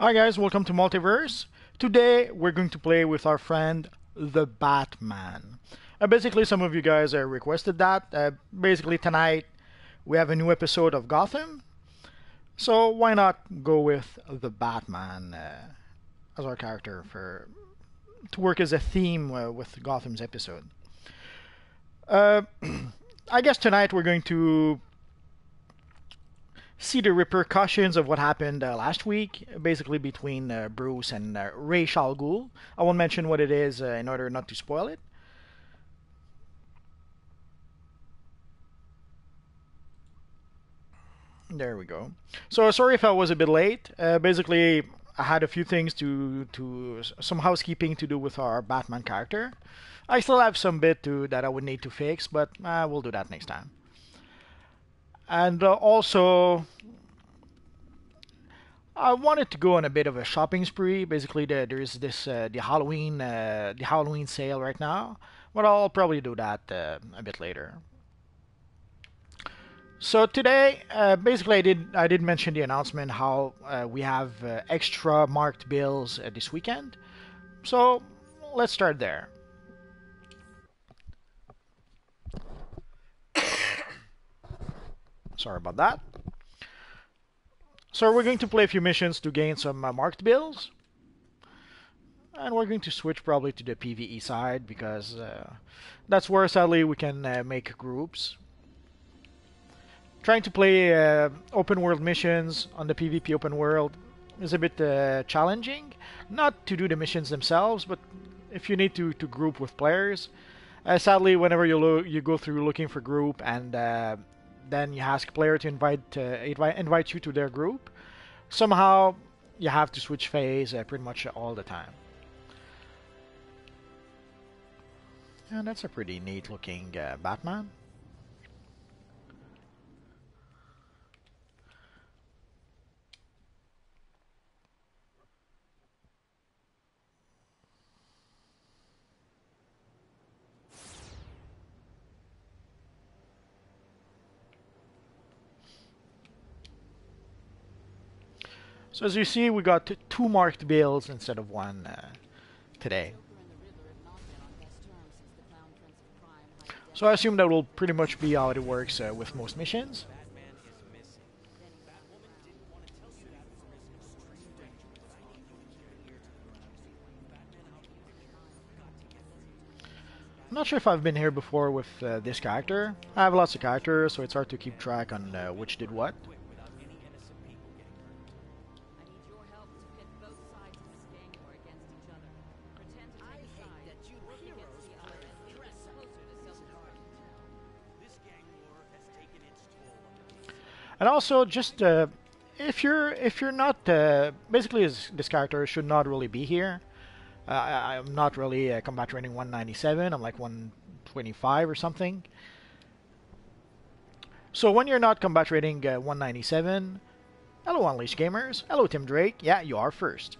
Hi guys, welcome to Multiverse. Today we're going to play with our friend the Batman. Basically, some of you guys requested that. Basically, tonight we have a new episode of Gotham, so why not go with the Batman as our character for to work as a theme with Gotham's episode. Uh, I guess tonight we're going to see the repercussions of what happened last week, basically between Bruce and Ra's al Ghul. I won't mention what it is in order not to spoil it. There we go. So sorry if I was a bit late. Basically, I had a few things to some housekeeping to do with our Batman character. I still have some bit to that I would need to fix, but we'll do that next time. And also, I wanted to go on a bit of a shopping spree. Basically, there's this the Halloween sale right now, but I'll probably do that a bit later. So today, basically, I did mention the announcement how we have extra marked bills this weekend. So let's start there. Sorry about that. So we're going to play a few missions to gain some marked bills. And we're going to switch probably to the PvE side because that's where sadly we can make groups. Trying to play open world missions on the PvP open world is a bit challenging. Not to do the missions themselves, but if you need to group with players. Sadly, whenever you go through looking for group and then you ask player to invite you to their group, somehow you have to switch phase pretty much all the time. And that's a pretty neat looking Batman. So as you see, we got two marked bills instead of one today. So I assume that will pretty much be how it works with most missions. I'm not sure if I've been here before with this character. I have lots of characters, so it's hard to keep track on which did what. And also, just if you're not basically this character should not really be here. I'm not really combat rating 197. I'm like 125 or something. So when you're not combat rating 197, hello Unleashed Gamers, hello Tim Drake. Yeah, you are first.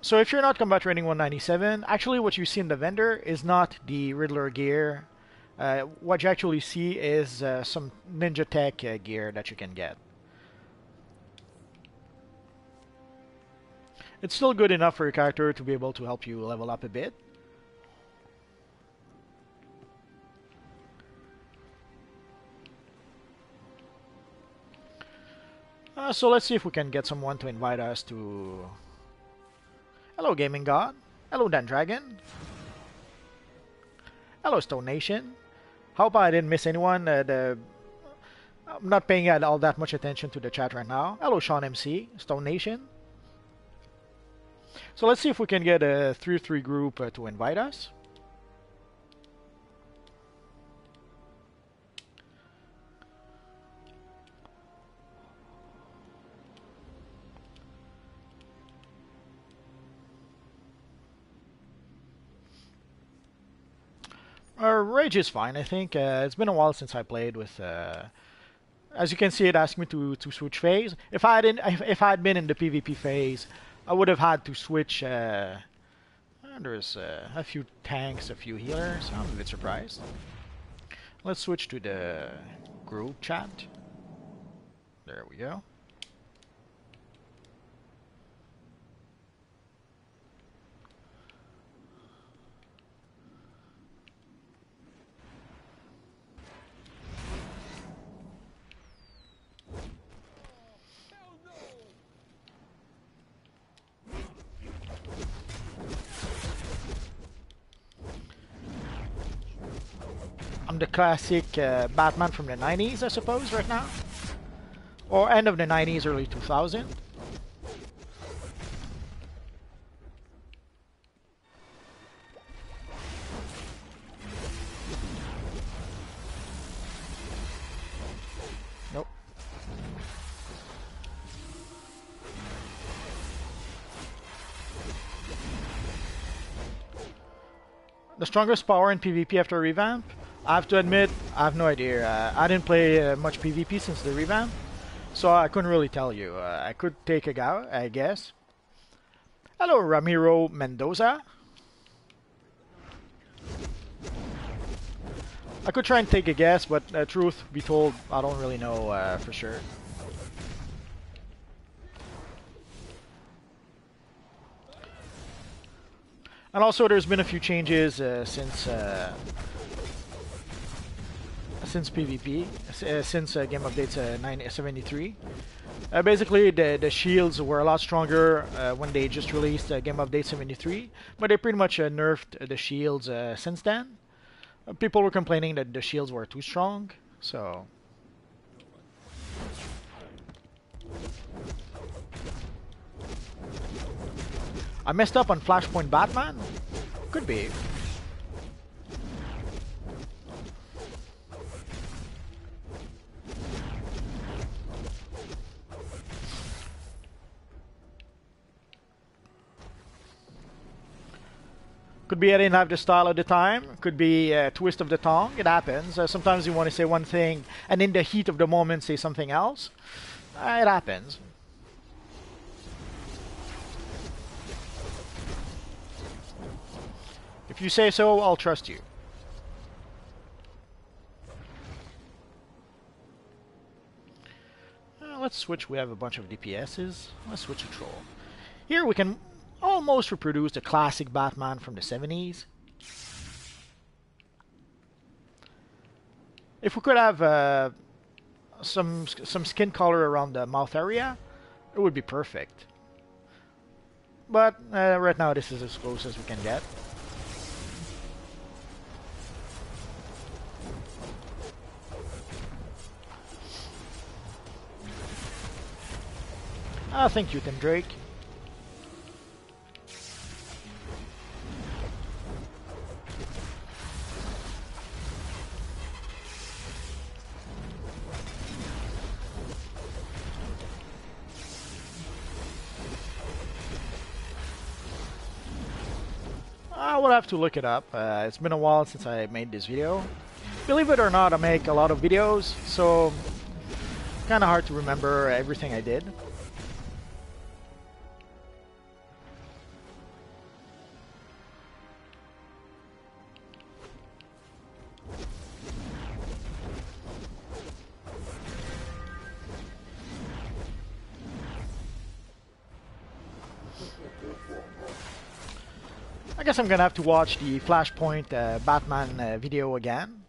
So if you're not combat rating 197, actually what you see in the vendor is not the Riddler gear. What you actually see is some Ninja Tech gear that you can get. It's still good enough for your character to be able to help you level up a bit. So let's see if we can get someone to invite us to... Hello Gaming God. Hello Dan Dragon. Hello Stone Nation. Hope I didn't miss anyone. I'm not paying all that much attention to the chat right now. Hello Sean MC. Stone Nation. So let's see if we can get a 3-3 group to invite us. Rage is fine, I think. It's been a while since I played with. As you can see, it asked me to switch phase. If I had been in the PvP phase, I would have had to switch. There's a few tanks, a few healers. I'm a bit surprised. Let's switch to the group chat. There we go. the classic Batman from the 90s, I suppose, right now. Or end of the 90s, early 2000. Nope. The strongest power in PvP after revamp? I have to admit, I have no idea. I didn't play much PvP since the revamp, so I couldn't really tell you. I could take a go, I guess. Hello, Ramiro Mendoza. I could try and take a guess, but truth be told, I don't really know for sure. And also, there's been a few changes since PvP, since game updates 973. Basically, the shields were a lot stronger when they just released game update 73, but they pretty much nerfed the shields since then. People were complaining that the shields were too strong, so... I messed up on Flashpoint Batman? Could be. Could be I didn't have the style at the time. Could be a twist of the tongue. It happens. Sometimes you want to say one thing and in the heat of the moment say something else. It happens. If you say so, I'll trust you. Let's switch. We have a bunch of DPSs. Let's switch to Troll. Here we can almost reproduce the classic Batman from the 70s. If we could have some skin color around the mouth area, it would be perfect. But right now this is as close as we can get. Thank you, Tim Drake. I will have to look it up. It's been a while since I made this video. Believe it or not, I make a lot of videos, so kind of hard to remember everything I did. I guess I'm gonna have to watch the Flashpoint Batman video again.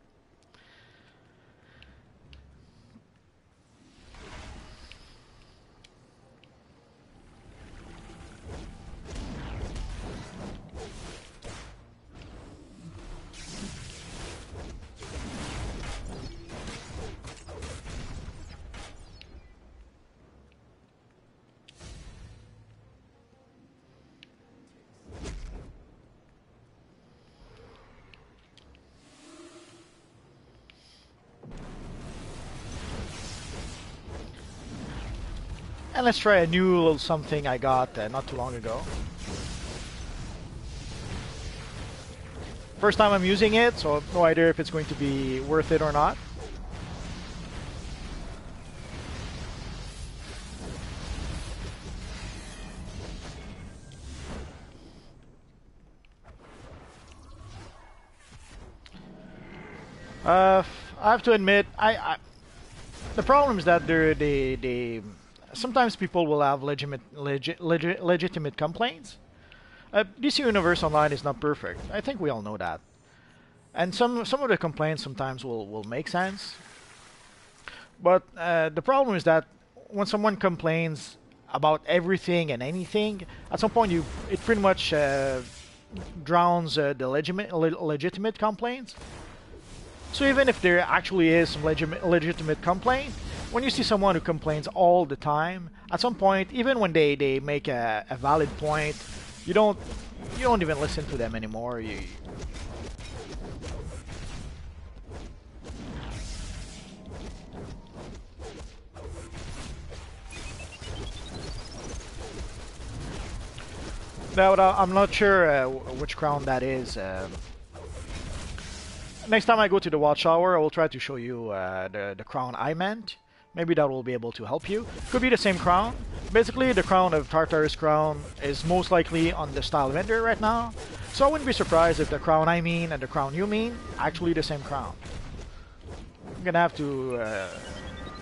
And let's try a new little something I got not too long ago. First time I'm using it, so no idea if it's going to be worth it or not. I have to admit, the problem is that they sometimes people will have legitimate complaints. DC Universe Online is not perfect. I think we all know that. And some of the complaints sometimes will make sense. But the problem is that when someone complains about everything and anything, at some point it pretty much drowns the legitimate complaints. So even if there actually is some legitimate complaint, when you see someone who complains all the time, at some point, even when they make a valid point, you don't even listen to them anymore. Now, I'm not sure which crown that is. Next time I go to the watchtower, I will try to show you the crown I meant. Maybe that will be able to help you. Could be the same crown. Basically, the crown of Tartarus crown is most likely on the style vendor right now. So I wouldn't be surprised if the crown I mean and the crown you mean actually the same crown. I'm gonna have to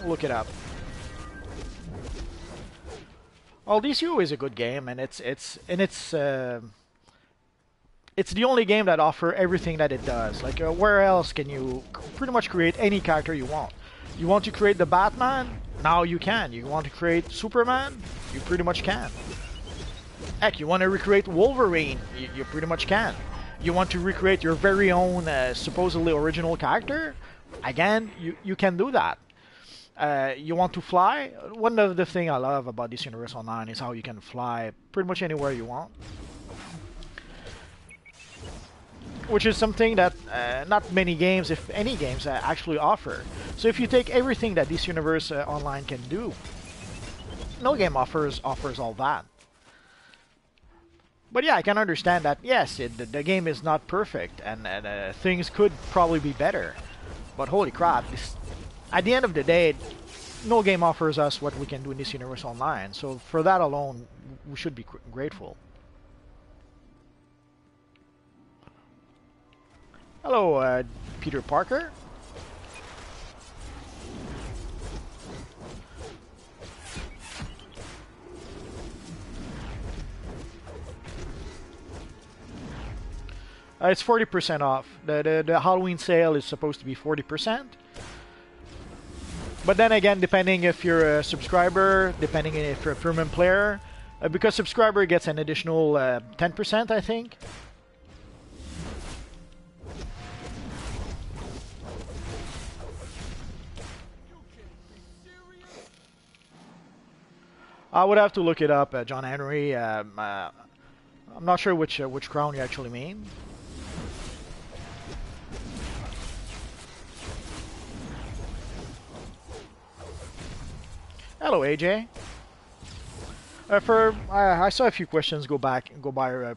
look it up. Well, DCUO is a good game, and it's the only game that offers everything that it does. Like, where else can you pretty much create any character you want? You want to create the Batman? Now you can. You want to create Superman? You pretty much can. Heck, you want to recreate Wolverine? You pretty much can. You want to recreate your very own supposedly original character? Again, you can do that. You want to fly? One of the things I love about this universe online is how you can fly pretty much anywhere you want. Which is something that not many games, if any games, actually offer. So if you take everything that this universe online can do, no game offers all that. But yeah, I can understand that, yes, the game is not perfect, and things could probably be better. But holy crap, at the end of the day, no game offers us what we can do in this universe online. So for that alone, we should be grateful. Hello, Peter Parker. It's 40% off. The Halloween sale is supposed to be 40%. But then again, depending if you're a subscriber, depending if you're a premium player, because subscriber gets an additional 10%, I think. I would have to look it up, John Henry. I'm not sure which crown you actually mean. Hello, AJ. I saw a few questions go by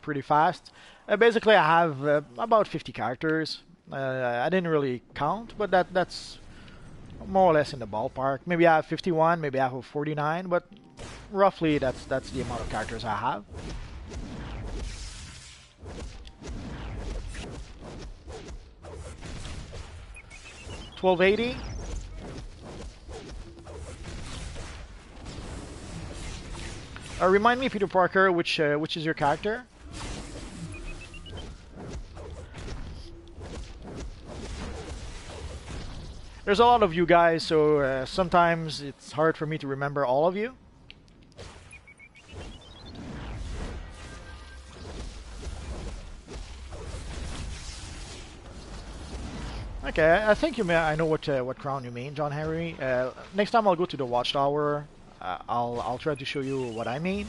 pretty fast. Basically, I have about 50 characters. I didn't really count, but that's more or less in the ballpark. Maybe I have 51, maybe I have 49, but roughly that's the amount of characters I have. $12.80. Remind me, Peter Parker, which is your character? There's a lot of you guys, so sometimes it's hard for me to remember all of you. Okay, I think I know what crown you mean, John Henry. Next time I'll go to the Watchtower. I'll try to show you what I mean,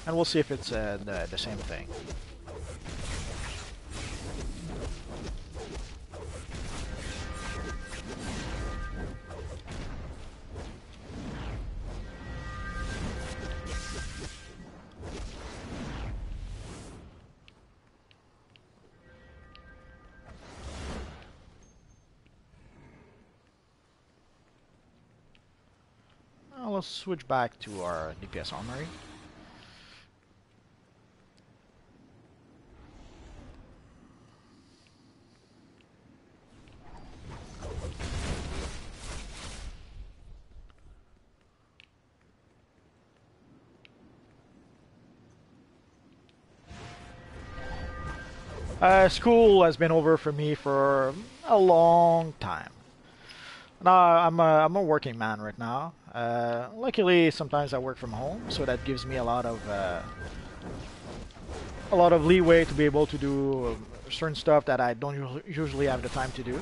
and we'll see if it's the same thing. Let's switch back to our DPS armory. School has been over for me for a long time. Now I'm a working man right now. Luckily, sometimes I work from home, so that gives me a lot of leeway to be able to do certain stuff that I don't usually have the time to do.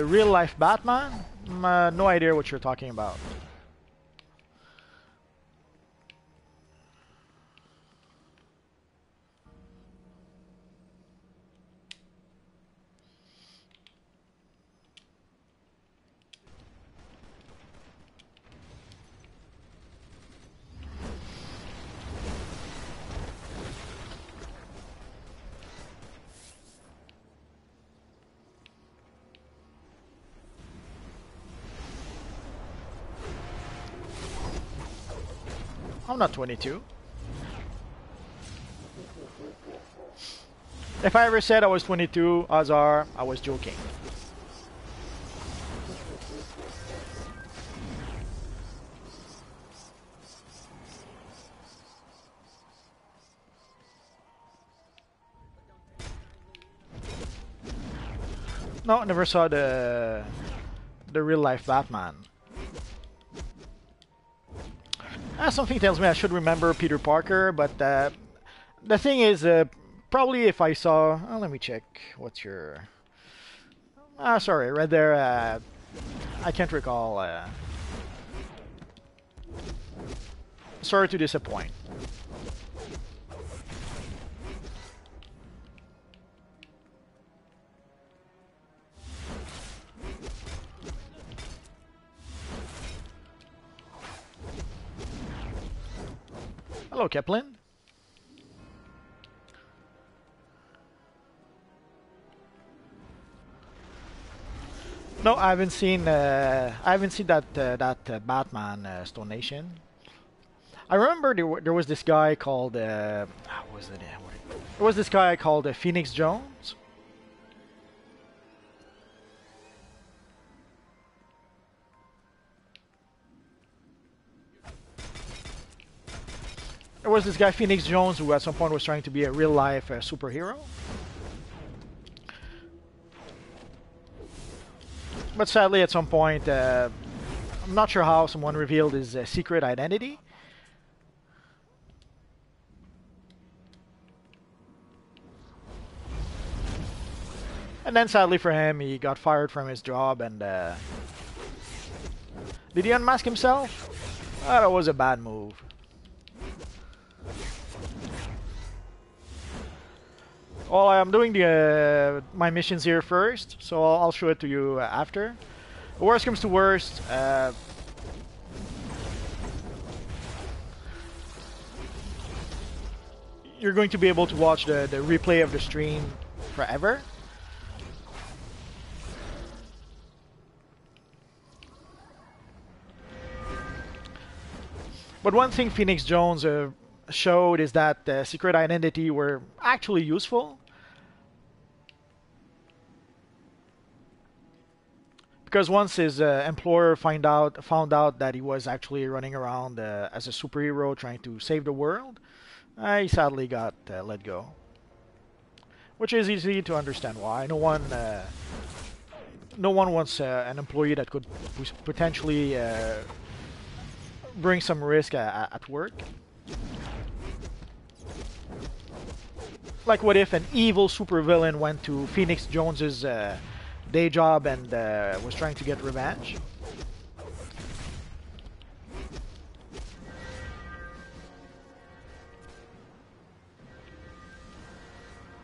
The real life Batman? No idea what you're talking about. I'm not 22. If I ever said I was 22, odds are I was joking. No, never saw the real life Batman. Something tells me I should remember Peter Parker, but the thing is, probably if I saw... let me check. What's your... sorry, right there. I can't recall. Sorry to disappoint. Hello, Kepler. No, I haven't seen. I haven't seen that Batman Stone Nation. I remember there was this guy called. What was it? There was this guy called Phoenix Jones. There was this guy Phoenix Jones who at some point was trying to be a real life superhero. But sadly at some point, I'm not sure how, someone revealed his secret identity. And then sadly for him, he got fired from his job and... Did he unmask himself? That was a bad move. Well, I'm doing the my missions here first, so I'll show it to you after. Worst comes to worst, you're going to be able to watch the replay of the stream forever. But one thing Phoenix Jones showed is that secret identity were actually useful. Because once his employer found out that he was actually running around as a superhero trying to save the world, he sadly got let go. Which is easy to understand why. No one wants an employee that could potentially bring some risk at work. Like what if an evil supervillain went to Phoenix Jones's day job and was trying to get revenge?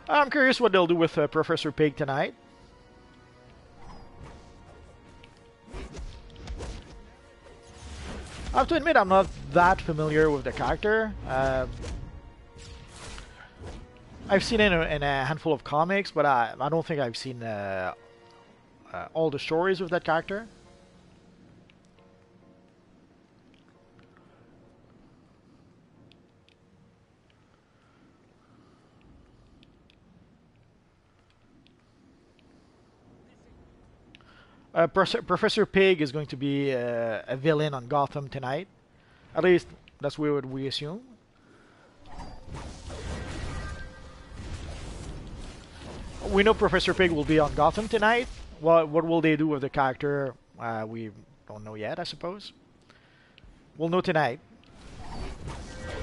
I'm curious what they'll do with Professor Pig tonight. I have to admit I'm not that familiar with the character. I've seen it in a handful of comics, but I don't think I've seen all the stories of that character. Professor Pig is going to be a villain on Gotham tonight. At least that's what we assume. We know Professor Pig will be on Gotham tonight. What will they do with the character? We don't know yet, I suppose. We'll know tonight.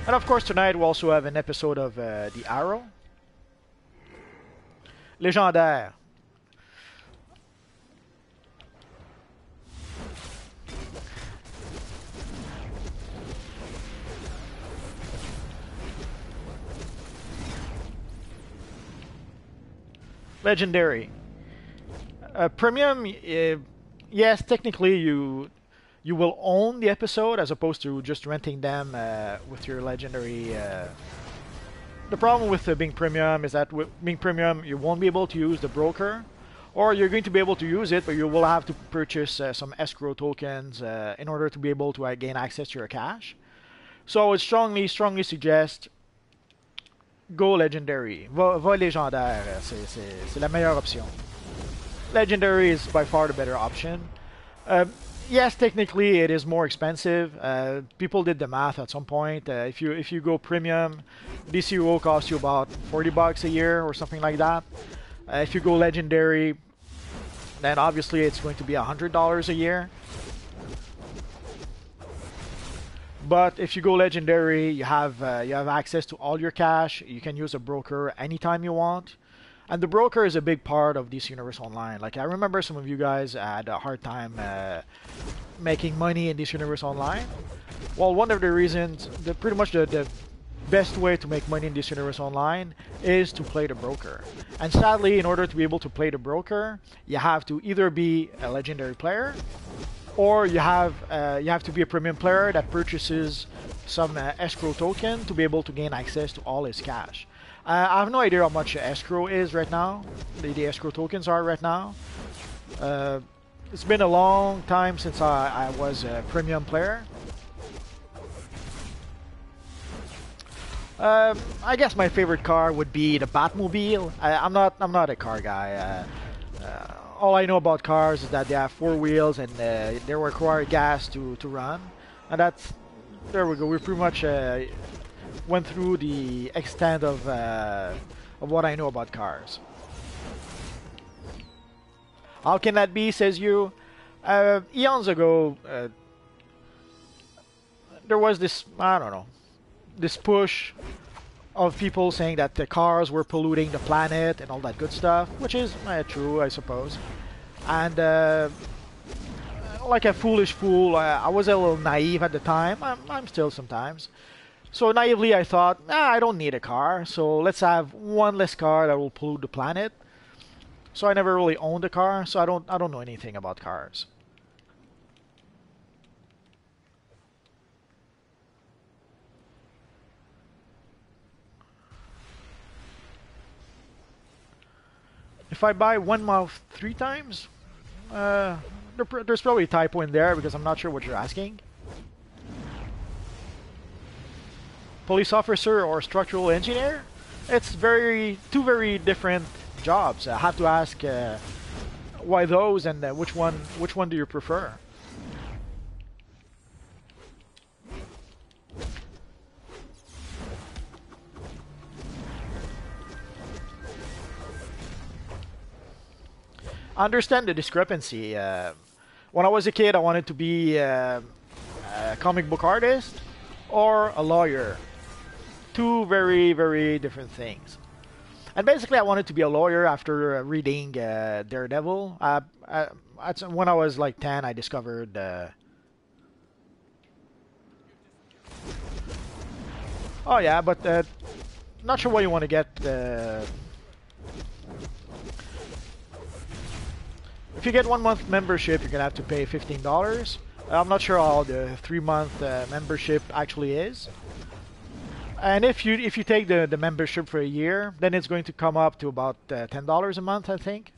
And of course tonight we'll also have an episode of The Arrow. Légendaire. Legendary. Premium, yes, technically you will own the episode as opposed to just renting them with your legendary. The problem with being premium is that with being premium, you won't be able to use the broker, or you're going to be able to use it, but you will have to purchase some escrow tokens in order to be able to gain access to your cash. So I would strongly suggest go legendary. Va légendaire, c'est la meilleure option. Legendary is by far the better option. Yes, technically it is more expensive. People did the math at some point. If you go premium, DCUO costs you about $40 a year or something like that. If you go legendary, then obviously it's going to be $100 a year. But if you go legendary, you have access to all your cash. You can use a broker anytime you want. And the broker is a big part of DC Universe Online. Like, I remember some of you guys had a hard time making money in DC Universe Online. Well, one of the reasons, pretty much the best way to make money in DC Universe Online is to play the broker. And sadly, in order to be able to play the broker, you have to either be a legendary player, or you have to be a premium player that purchases some escrow token to be able to gain access to all his cash. I have no idea how much escrow is right now, the escrow tokens are right now. It's been a long time since I was a premium player. I guess my favorite car would be the Batmobile. I'm not a car guy. All I know about cars is that they have 4 wheels and they require gas to run, and there we go. We pretty much went through the extent of what I know about cars. How can that be, says you? Eons ago, there was this, I don't know, this push of people saying that the cars were polluting the planet and all that good stuff, which is true, I suppose. And like a foolish fool, I was a little naive at the time. I'm still sometimes. So naively I thought, I don't need a car, so let's have one less car that will pollute the planet. So I never really owned a car, so I don't know anything about cars. If I buy one mouth 3 times, there's probably a typo in there because I'm not sure what you're asking. Police officer or structural engineer? It's two very different jobs. I have to ask why those, and which one do you prefer? I understand the discrepancy. When I was a kid, I wanted to be a comic book artist or a lawyer. Two very different things. And basically, I wanted to be a lawyer after reading Daredevil. When I was like 10, I discovered. Oh yeah, but not sure what you want to get. If you get 1 month membership, you're gonna have to pay $15. I'm not sure how the 3-month membership actually is. And if you take the membership for a year, then it's going to come up to about $10 a month, I think.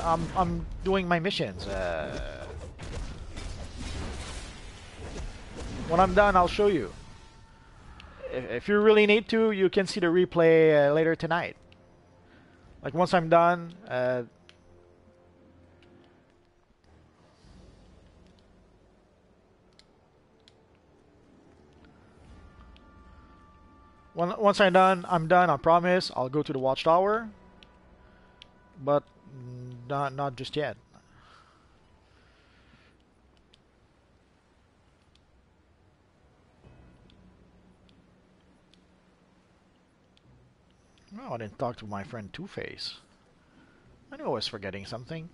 I'm doing my missions. When I'm done, I'll show you. If you really need to, you can see the replay later tonight. Like once I'm done. Once I'm done, I promise. I'll go to the watchtower. But not just yet. No, I didn't talk to my friend Two-Face. I knew I was forgetting something.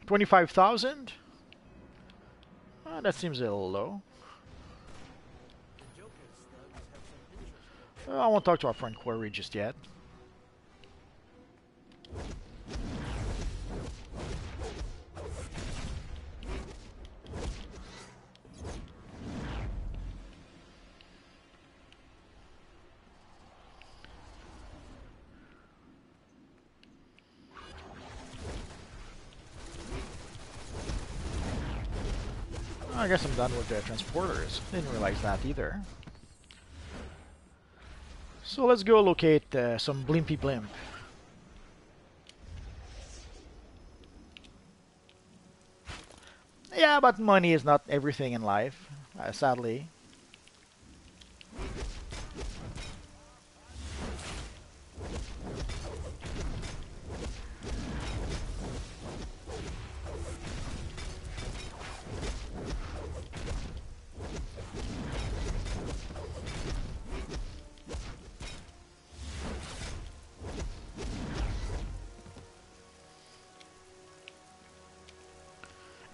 25,000? That seems a little low. I won't talk to our friend Quarry just yet. I guess I'm done with the transporters. Didn't realize that either. So let's go locate some Blimpy Blimp. Yeah, but money is not everything in life, sadly.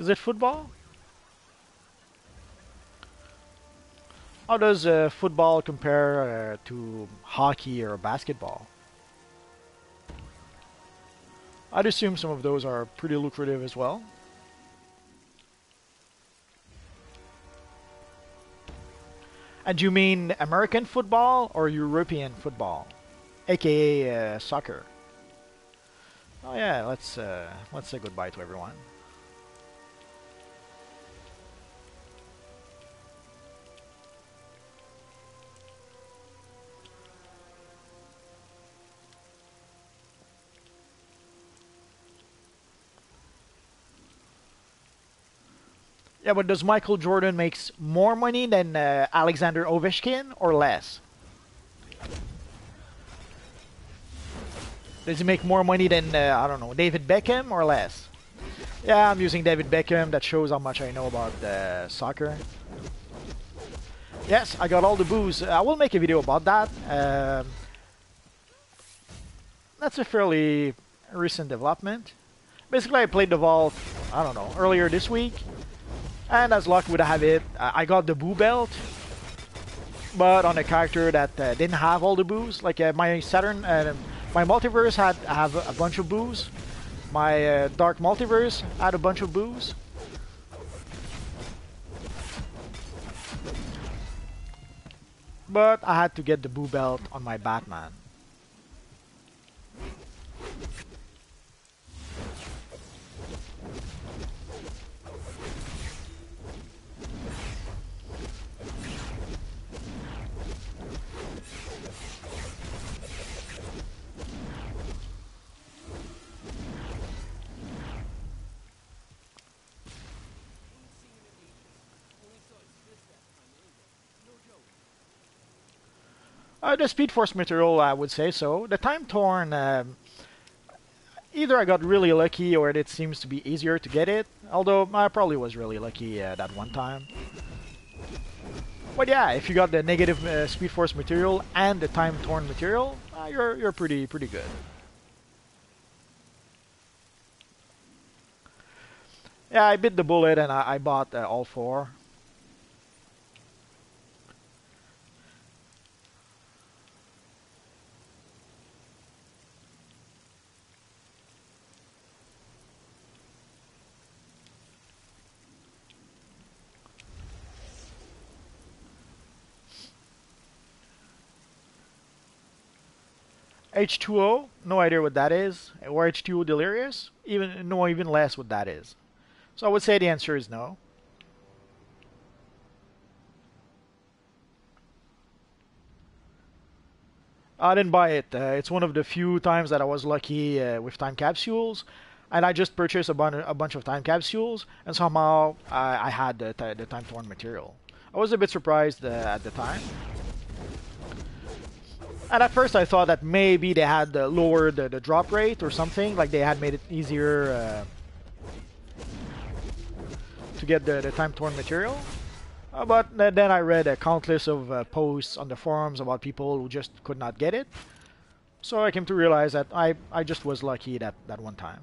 Is it football? How does football compare to hockey or basketball? I'd assume some of those are pretty lucrative as well. And do you mean American football or European football, aka soccer? Oh yeah, let's say goodbye to everyone. Yeah, but does Michael Jordan makes more money than Alexander Ovechkin or less? Does he make more money than I don't know, David Beckham or less? Yeah, I'm using David Beckham. That shows how much I know about soccer. Yes, I got all the booze. I will make a video about that. That's a fairly recent development. Basically, I played the vault, I don't know, earlier this week. And as luck would have it, I got the boo belt, but on a character that didn't have all the boos. Like my Saturn, my multiverse have a bunch of boos. My Dark Multiverse had a bunch of boos. But I had to get the boo belt on my Batman. The Speed Force material, I would say so. The Time Torn, either I got really lucky or it seems to be easier to get it. Although I probably was really lucky that one time. But yeah, if you got the negative Speed Force material and the Time Torn material, you're pretty good. Yeah, I bit the bullet and I bought all four. H2O, no idea what that is. Or H2O Delirious, even less what that is. So I would say the answer is no. I didn't buy it. It's one of the few times that I was lucky with time capsules, and I just purchased a bunch of time capsules, and somehow I had the time torn material. I was a bit surprised at the time. And at first I thought that maybe they had lowered the drop rate or something, like they had made it easier to get the time torn material. But then I read countless of posts on the forums about people who just could not get it. So I came to realize that I just was lucky that one time.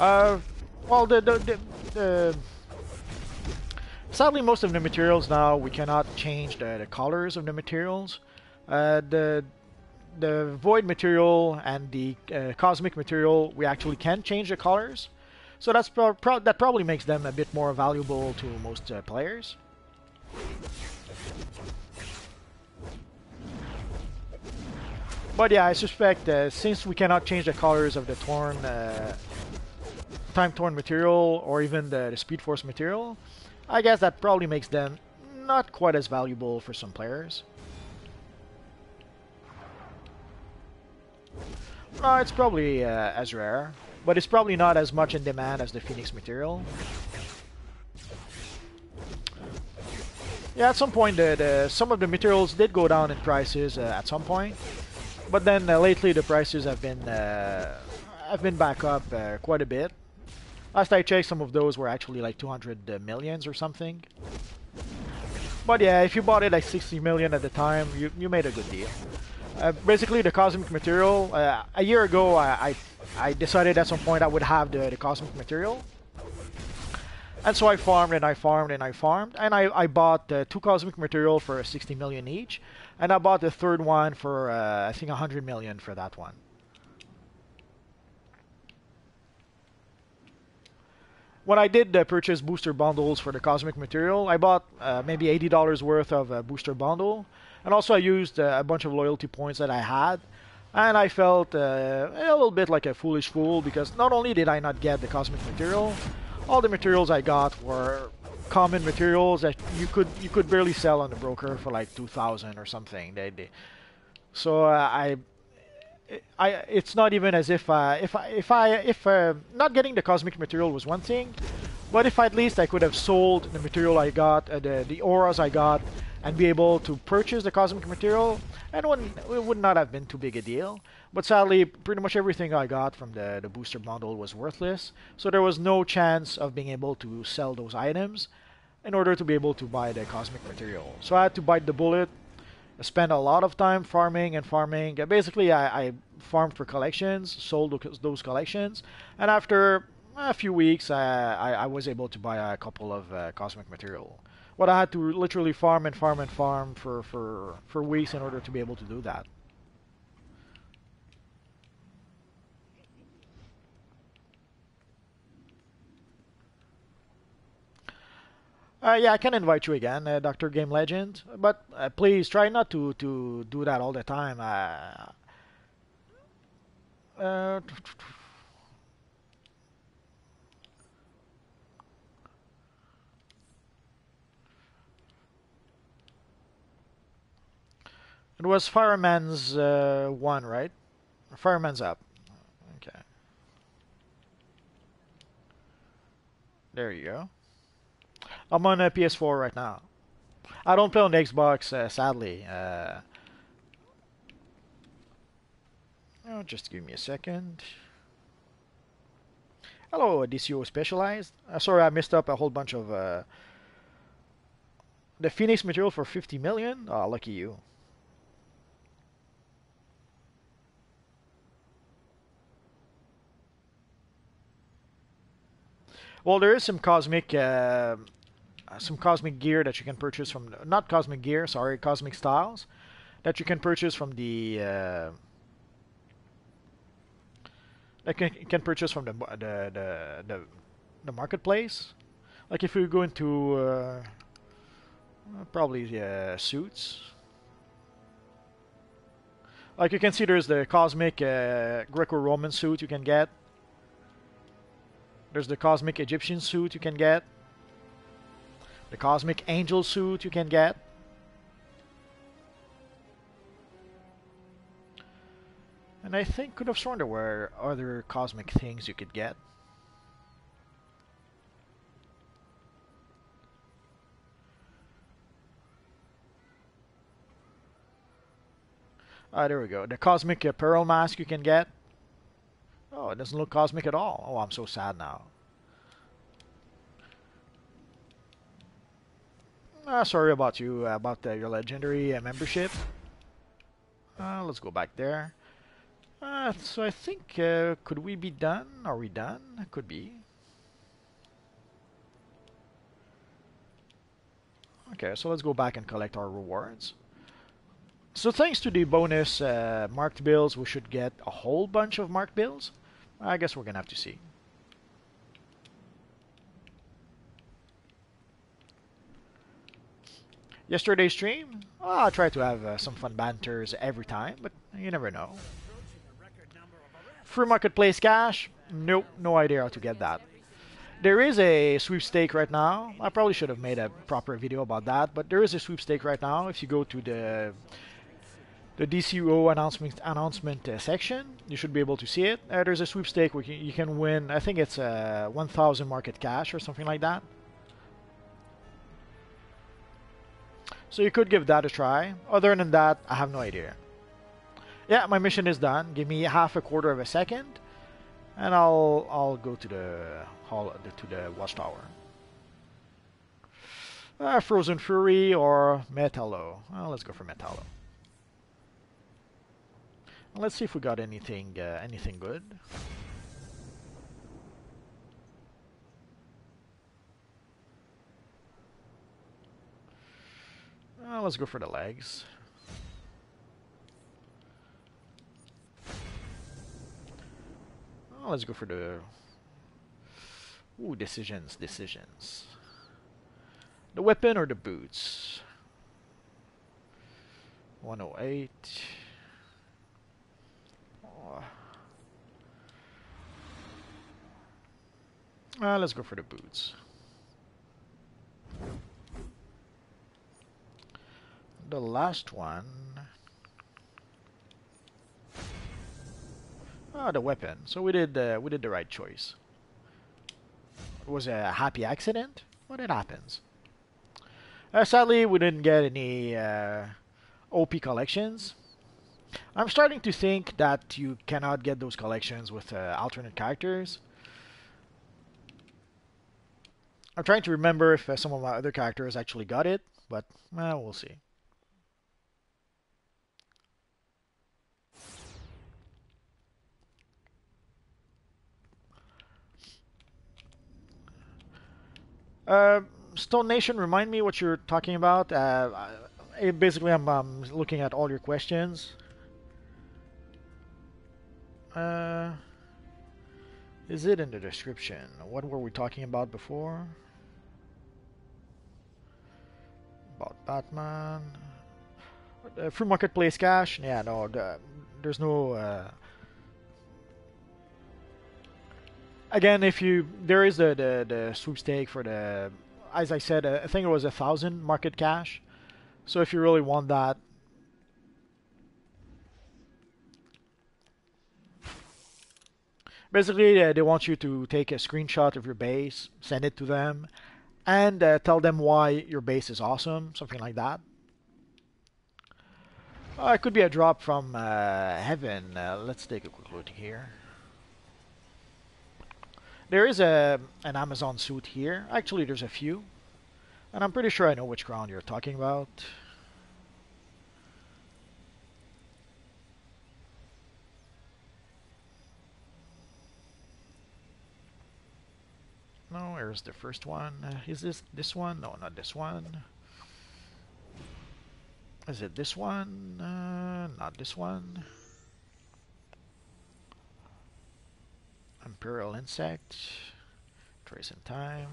Uh, well, the sadly, most of the materials now we cannot change the colors of the materials. The void material and the cosmic material we actually can change the colors, so that probably makes them a bit more valuable to most players. But yeah, I suspect since we cannot change the colors of the time torn material or even the speed force material, I guess that probably makes them not quite as valuable for some players. No, it's probably as rare, but it's probably not as much in demand as the Phoenix material. Yeah, at some point, some of the materials did go down in prices at some point, but then lately the prices have been back up quite a bit. Last I checked, some of those were actually like 200 millions or something. But yeah, if you bought it at 60 million at the time, you made a good deal. Basically, the cosmic material. A year ago, I decided at some point I would have the cosmic material, and so I farmed and I farmed and I farmed, and I bought two cosmic material for 60 million each, and I bought the third one for I think 100 million for that one. When I did purchase booster bundles for the cosmic material, I bought maybe $80 worth of booster bundle, and also I used a bunch of loyalty points that I had, and I felt a little bit like a foolish fool because not only did I not get the cosmic material, all the materials I got were common materials that you could barely sell on the broker for like 2,000 or something. So it's not even as if not getting the cosmic material was one thing, but if at least I could have sold the material I got, the auras I got, and be able to purchase the cosmic material, and it would not have been too big a deal. But sadly, pretty much everything I got from the booster bundle was worthless, so there was no chance of being able to sell those items in order to be able to buy the cosmic material. So I had to bite the bullet. I spent a lot of time farming and farming. Basically, I farmed for collections, sold those collections, and after a few weeks, I was able to buy a couple of cosmic material. But I had to literally farm and farm and farm for weeks in order to be able to do that. Yeah, I can invite you again, Dr. Game Legend, but please try not to do that all the time. Uh, it was Fireman's one, right? Fireman's up. Okay, there you go. I'm on a PS4 right now. I don't play on the Xbox, sadly. Oh, just give me a second. Hello, DCUO Specialized. Sorry, I messed up a whole bunch of the Phoenix material for 50 million. Oh, lucky you. Well, there is some cosmic gear that you can purchase from not cosmic gear, sorry, cosmic styles that you can purchase from you can purchase from the marketplace. Like if you go into probably suits. Like you can see, there's the cosmic Greco-Roman suit you can get. There's the cosmic Egyptian suit you can get. The cosmic angel suit you can get. And I think could have sworn there were other cosmic things you could get. Ah, there we go. The cosmic pearl mask you can get. Oh, it doesn't look cosmic at all. Oh, I'm so sad now. Sorry about you, about your legendary membership. Let's go back there. So I think, could we be done? Are we done? Could be. Okay, so let's go back and collect our rewards. So thanks to the bonus marked bills, we should get a whole bunch of marked bills. I guess we're gonna have to see. Yesterday's stream, I try to have some fun banters every time, but you never know. Free marketplace cash? Nope, no idea how to get that. There is a sweepstake right now. I probably should have made a proper video about that, but there is a sweepstake right now. If you go to the DCUO announcement section, you should be able to see it. There's a sweepstake where you can win. I think it's 1,000 market cash or something like that. So you could give that a try. Other than that, I have no idea. Yeah, my mission is done. Give me half a quarter of a second, and I'll go to the hall to the watchtower. Frozen Fury or Metallo. Let's go for Metallo. Let's see if we got anything good. Let's go for the legs. Let's go for the... Ooh, decisions. The weapon or the boots? 108. Let's go for the boots. The last one. The weapon. So we did the right choice. It was a happy accident, but it happens. Sadly, we didn't get any OP collections. I'm starting to think that you cannot get those collections with alternate characters. I'm trying to remember if some of my other characters actually got it, but we'll see. Stone Nation, remind me what you're talking about. Basically, I'm looking at all your questions. Is it in the description? What were we talking about before? About Batman. Free marketplace cash? Yeah, no, there's no... Again, there is the sweepstake for the, as I said, I think it was 1,000 market cash. So if you really want that, basically they want you to take a screenshot of your base, send it to them, and tell them why your base is awesome, something like that. It could be a drop from heaven. Let's take a quick look here. There is an Amazon suit here. Actually, there's a few. And I'm pretty sure I know which ground you're talking about. No, here's the first one. Is this one? No, not this one. Is it this one? Not this one. Imperial Insect, Trace in Time.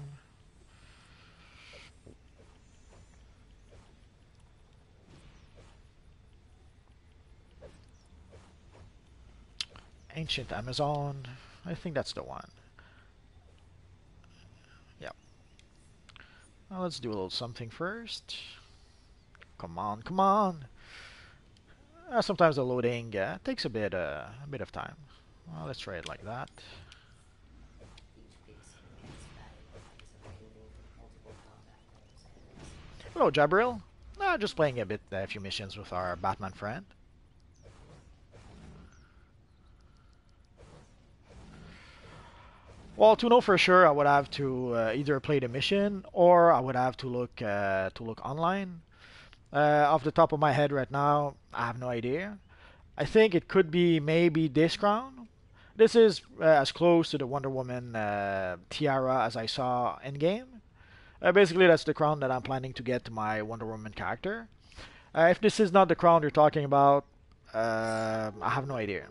Ancient Amazon. I think that's the one. Yep. Now let's do a little something first. Come on, come on. Sometimes the loading takes a bit of time. Well, let's try it like that. Hello, Jabril. Just playing a few missions with our Batman friend. Well, to know for sure, I would have to either play the mission or I would have to look online. Off the top of my head right now, I have no idea. I think it could be maybe this crown. This is as close to the Wonder Woman tiara as I saw in game. Basically, that's the crown that I'm planning to get to my Wonder Woman character. If this is not the crown you're talking about, I have no idea.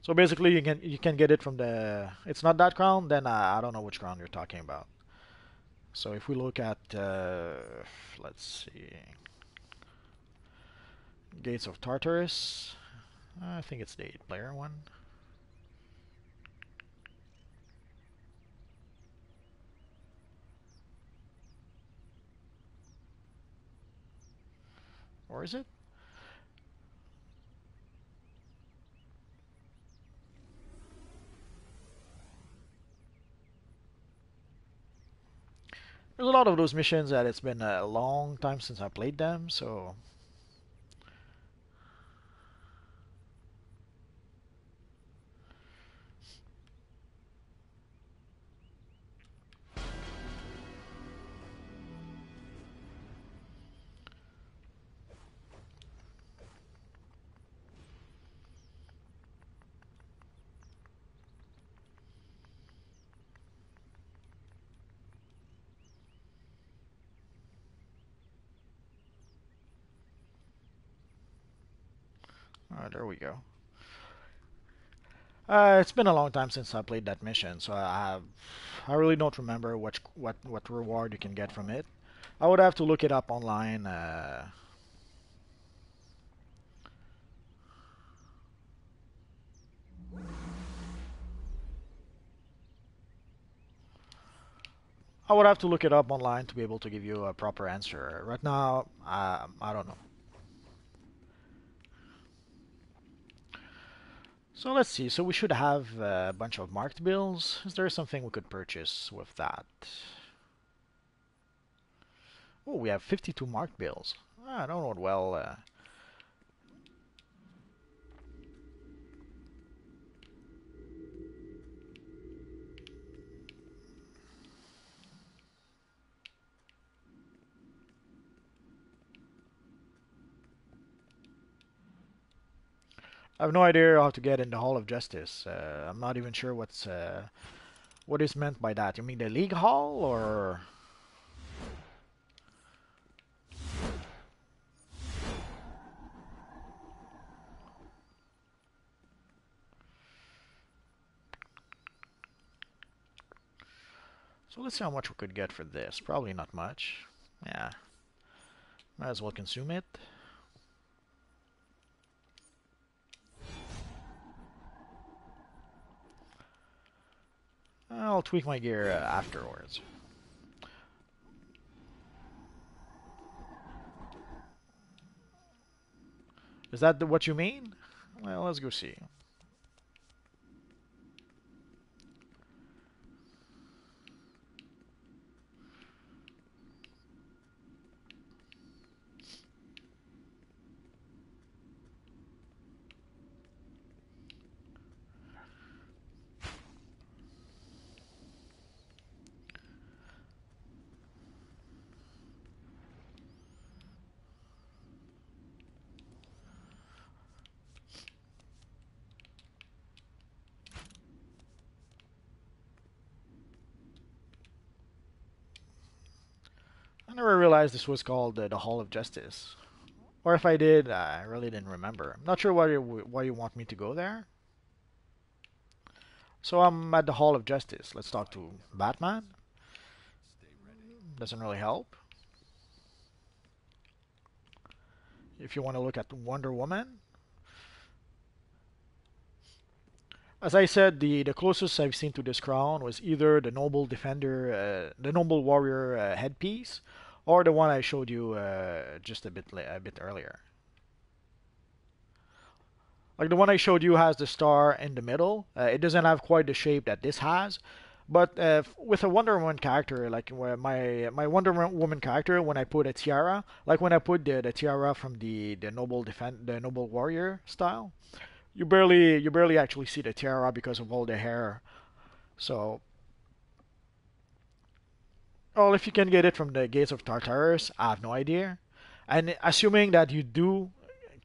So basically, you can get it from the. It's not that crown, then I don't know which crown you're talking about. So if we look at, let's see, Gates of Tartarus, I think it's the 8-player one. Or is it? There's a lot of those missions that it's been a long time since I played them, so there we go. It's been a long time since I played that mission, so I really don't remember what reward you can get from it. I would have to look it up online. I would have to look it up online to be able to give you a proper answer. Right now, I don't know. So let's see. So we should have a bunch of marked bills. Is there something we could purchase with that? Oh, we have 52 marked bills. I don't know. Well, I have no idea how to get in the Hall of Justice. I'm not even sure what is meant by that. You mean the League Hall or? So let's see how much we could get for this. Probably not much. Yeah, might as well consume it. I'll tweak my gear afterwards. Is that what you mean? Well, let's go see. I never realized this was called the Hall of Justice. Or if I did, I really didn't remember. I'm not sure why you want me to go there. So I'm at the Hall of Justice. Let's talk to Batman. Doesn't really help. If you want to look at Wonder Woman, as I said, the closest I've seen to this crown was either the Noble Defender, the Noble Warrior headpiece, or the one I showed you just a bit earlier. Like the one I showed you has the star in the middle. It doesn't have quite the shape that this has, but with a Wonder Woman character, like my Wonder Woman character, when I put a tiara, like when I put the tiara from the Noble Warrior style, you barely actually see the tiara because of all the hair. So Well, if you can get it from the gates of Tartarus, I have no idea. And assuming that you do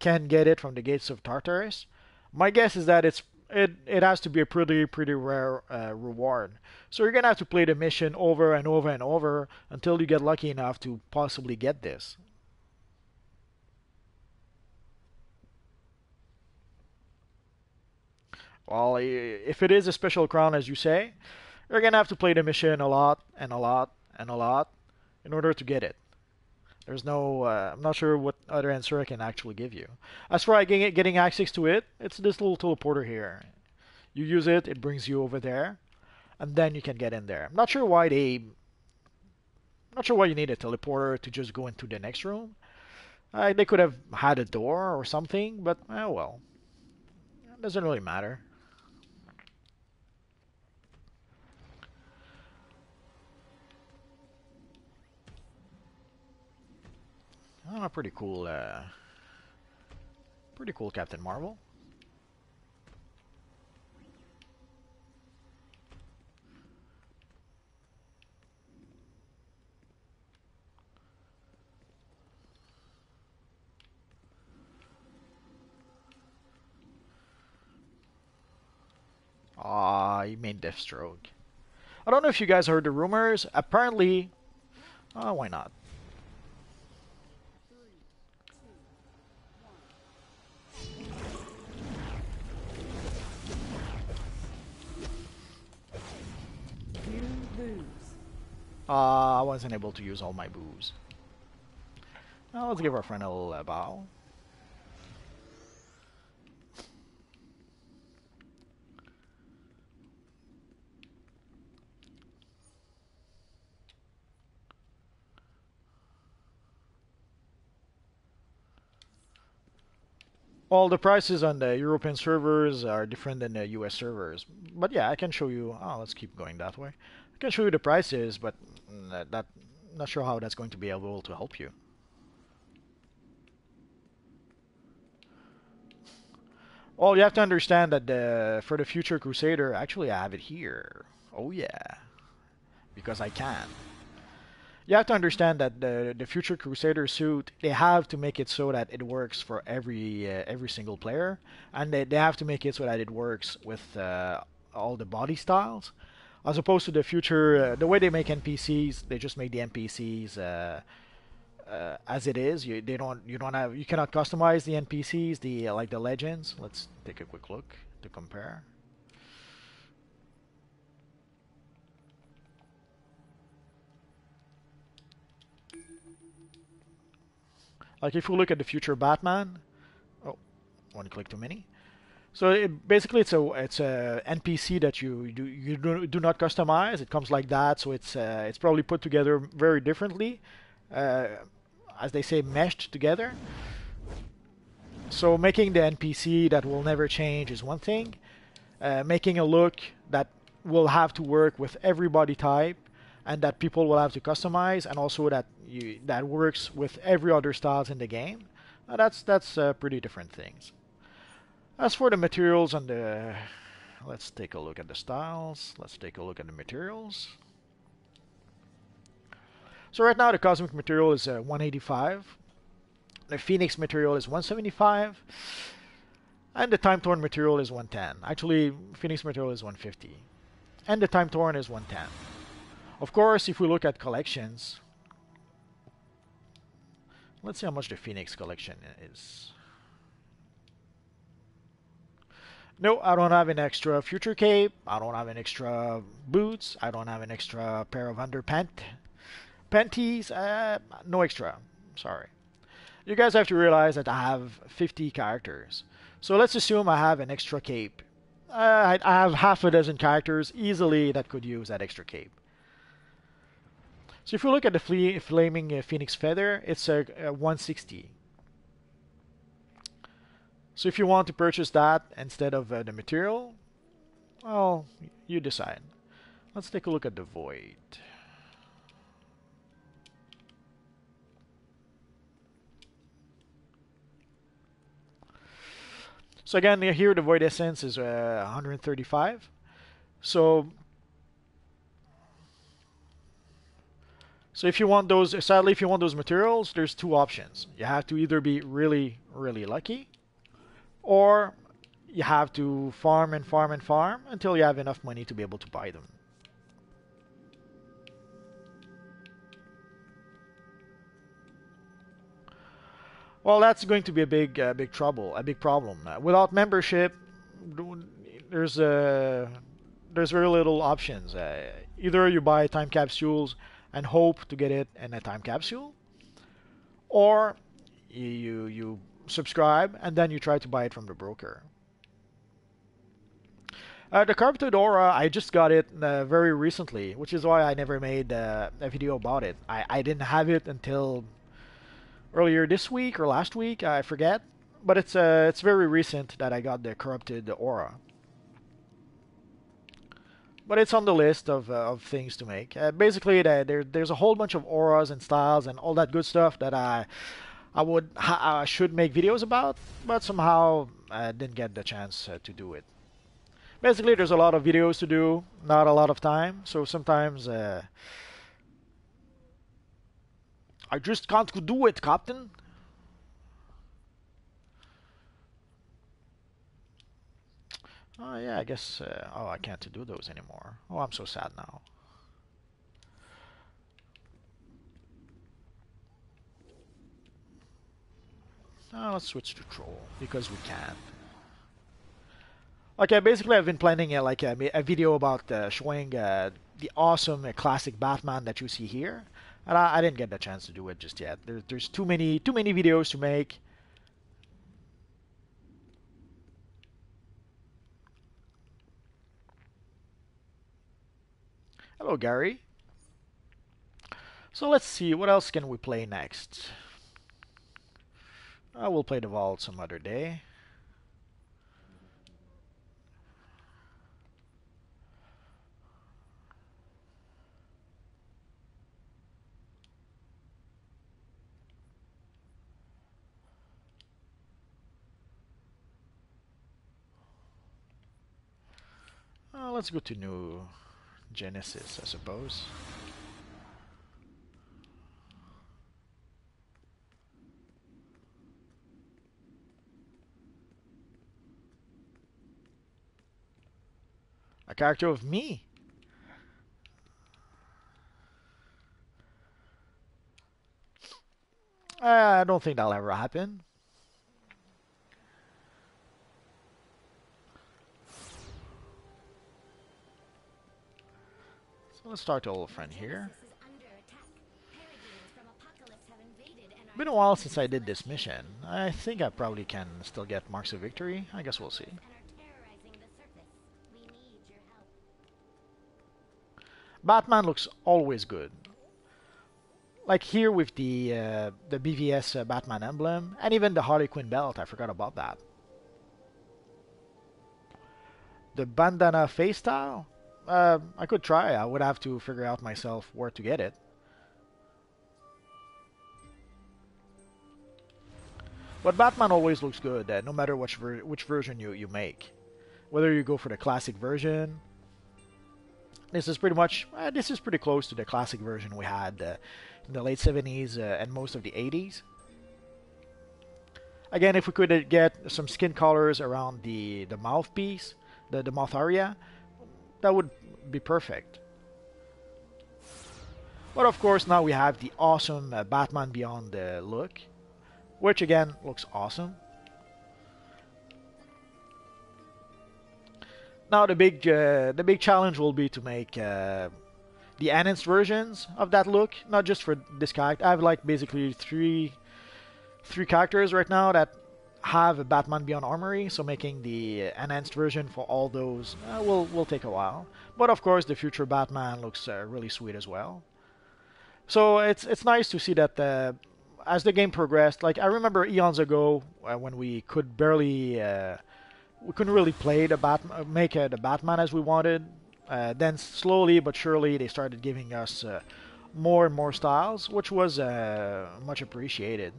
can get it from the gates of Tartarus, my guess is that it has to be a pretty rare reward. So you're gonna have to play the mission over and over and over until you get lucky enough to possibly get this. Well, if it is a special crown, as you say, you're gonna have to play the mission a lot and a lot and a lot in order to get it. There's no, I'm not sure what other answer I can actually give you. As for getting access to it, it's this little teleporter here. You use it, it brings you over there, and then you can get in there. I'm not sure why not sure why you need a teleporter to just go into the next room. They could have had a door or something, but oh well, it doesn't really matter. Oh, pretty cool Captain Marvel. Ah, he made Deathstroke. I don't know if you guys heard the rumors. Apparently, why not? I wasn't able to use all my booze. Let's give our friend a little bow. Well, the prices on the European servers are different than the US servers. But yeah, I can show you. Oh, let's keep going that way. I can show you the prices, but not sure how that's going to be able to help you. Well, you have to understand that for the future Crusader, actually I have it here. Oh yeah, because I can. You have to understand that the future Crusader suit, they have to make it so that it works for every single player, and they have to make it so that it works with all the body styles, as opposed to the future. The way they make NPCs, they just make the NPCs as it is. You don't have you cannot customize the NPCs, the like the legends. Let's take a quick look to compare. Like if you look at the future Batman, oh, one click too many. So basically it's a NPC that you do not customize. It comes like that, so it's probably put together very differently, uh, as they say, meshed together. So making the NPC that will never change is one thing. Making a look that will have to work with every body type and that people will have to customize, and also that works with every other styles in the game. That's pretty different things. As for the materials and the, let's take a look at the styles. Let's take a look at the materials. So right now the cosmic material is 185. The Phoenix material is 175. And the Time Torn material is 110. Actually, Phoenix material is 150. And the Time Torn is 110. Of course, if we look at collections, let's see how much the Phoenix collection is. No, I don't have an extra future cape. I don't have an extra boots. I don't have an extra pair of panties. No extra. Sorry. You guys have to realize that I have 50 characters. So let's assume I have an extra cape. I have half a dozen characters easily that could use that extra cape. So if you look at the flaming phoenix feather, it's a 160. So if you want to purchase that instead of the material, well, you decide. Let's take a look at the void. So again, here the void essence is 135. So So if you want those, sadly, if you want those materials, there's two options. You have to either be really, really lucky, or you have to farm and farm and farm until you have enough money to be able to buy them. Well, that's going to be a big trouble, a big problem. Without membership, there's there's very little options. Either you buy time capsules and hope to get it in a time capsule, or you subscribe and then you try to buy it from the broker. The carpeted aura, I just got it very recently, which is why I never made a video about it. I didn't have it until earlier this week or last week, I forget. But it's very recent that I got the corrupted aura. But it's on the list of things to make. Basically, there's a whole bunch of auras and styles and all that good stuff that I should make videos about, but somehow I didn't get the chance to do it. Basically, there's a lot of videos to do, not a lot of time, so sometimes I just can't do it, Captain. Oh yeah, I guess. Oh, I can't do those anymore. Oh, I'm so sad now. Let's switch to troll because we can. Okay, basically I've been planning a video about showing the awesome classic Batman that you see here, and I didn't get the chance to do it just yet. There's too many videos to make. Hello, Gary. So let's see, what else can we play next? We'll play the Vault some other day. Let's go to New Genesis, I suppose. A character of me. I don't think that'll ever happen. So let's start our old friend here. Been a while since I did this mission. I think I probably can still get marks of victory. I guess we'll see. Batman looks always good. Like here with the BVS Batman emblem, and even the Harley Quinn belt. I forgot about that. The bandana face style. I could try. I would have to figure out myself where to get it. But Batman always looks good, no matter which version you make. Whether you go for the classic version. This is pretty much, this is pretty close to the classic version we had in the late 70s and most of the 80s. Again, if we could get some skin colors around the mouthpiece, the mouth area, that would be perfect. But of course, now we have the awesome Batman Beyond look, which again looks awesome. Now the big challenge will be to make the enhanced versions of that look, not just for this character. I have like basically three characters right now that have a Batman Beyond armory, so making the enhanced version for all those will take a while. But of course, the future Batman looks really sweet as well. So it's nice to see that as the game progressed. Like I remember eons ago when we could barely. We couldn't really play the make the Batman as we wanted. Then slowly but surely they started giving us more and more styles, which was much appreciated.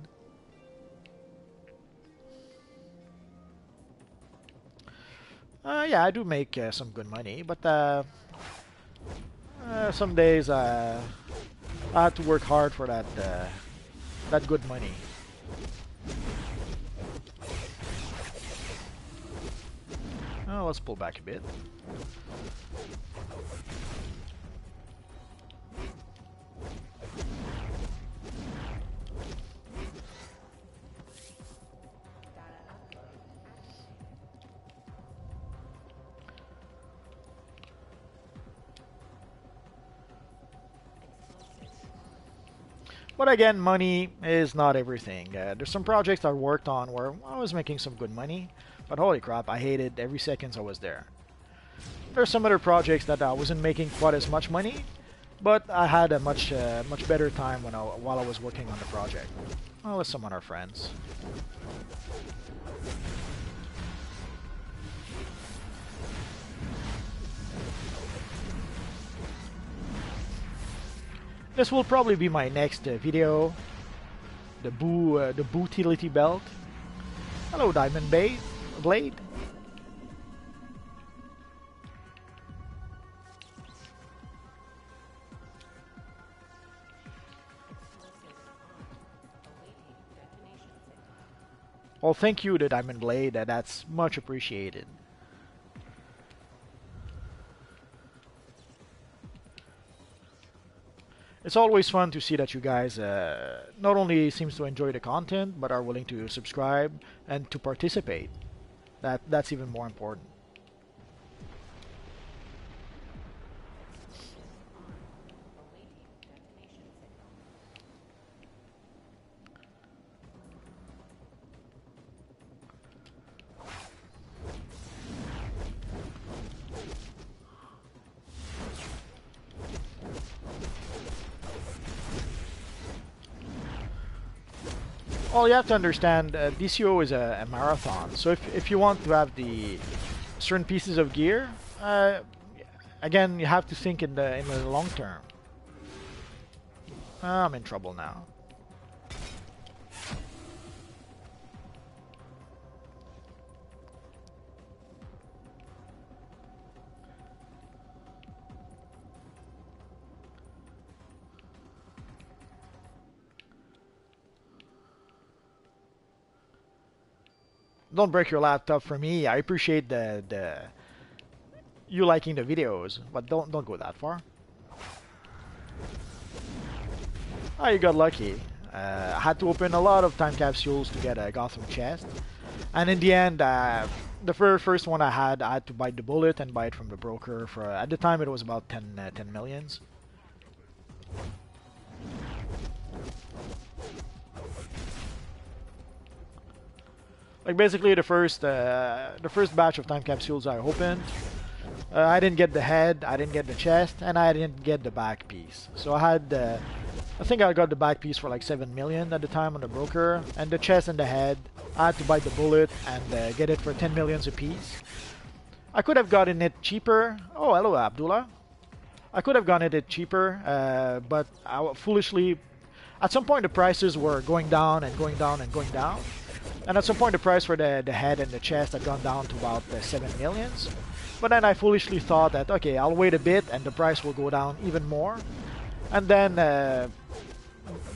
Yeah, I do make some good money, but some days I had to work hard for that that good money. Oh, let's pull back a bit. But again, money is not everything. There's some projects I worked on where I was making some good money, but holy crap, I hated every second I was there. There's some other projects that I wasn't making quite as much money, but I had a much better time while I was working on the project. Well, let's summon our friends. This will probably be my next video. The bootility belt. Hello, Diamond Blade. Well, thank you, the Diamond Blade. That's much appreciated. It's always fun to see that you guys not only seems to enjoy the content, but are willing to subscribe and to participate. That's even more important. Well, you have to understand, DCUO is a marathon. So if you want to have the certain pieces of gear, again, you have to think in the long term. I'm in trouble now. Don't break your laptop for me. I appreciate the you liking the videos, but don't go that far. Oh, you got lucky. I had to open a lot of time capsules to get a Gotham chest, and in the end, the first one I had to bite the bullet and buy it from the broker for. At the time, it was about 10 millions. Like basically the first batch of time capsules I opened, I didn't get the head, I didn't get the chest, and I didn't get the back piece. So I had, I think I got the back piece for like 7 million at the time on the broker, and the chest and the head, I had to bite the bullet and get it for 10 millions a piece. I could have gotten it cheaper. Oh, hello Abdullah. I could have gotten it cheaper, but I foolishly, at some point the prices were going down and going down and going down. And at some point the price for the head and the chest had gone down to about 7 millions. But then I foolishly thought that, okay, I'll wait a bit and the price will go down even more. And then,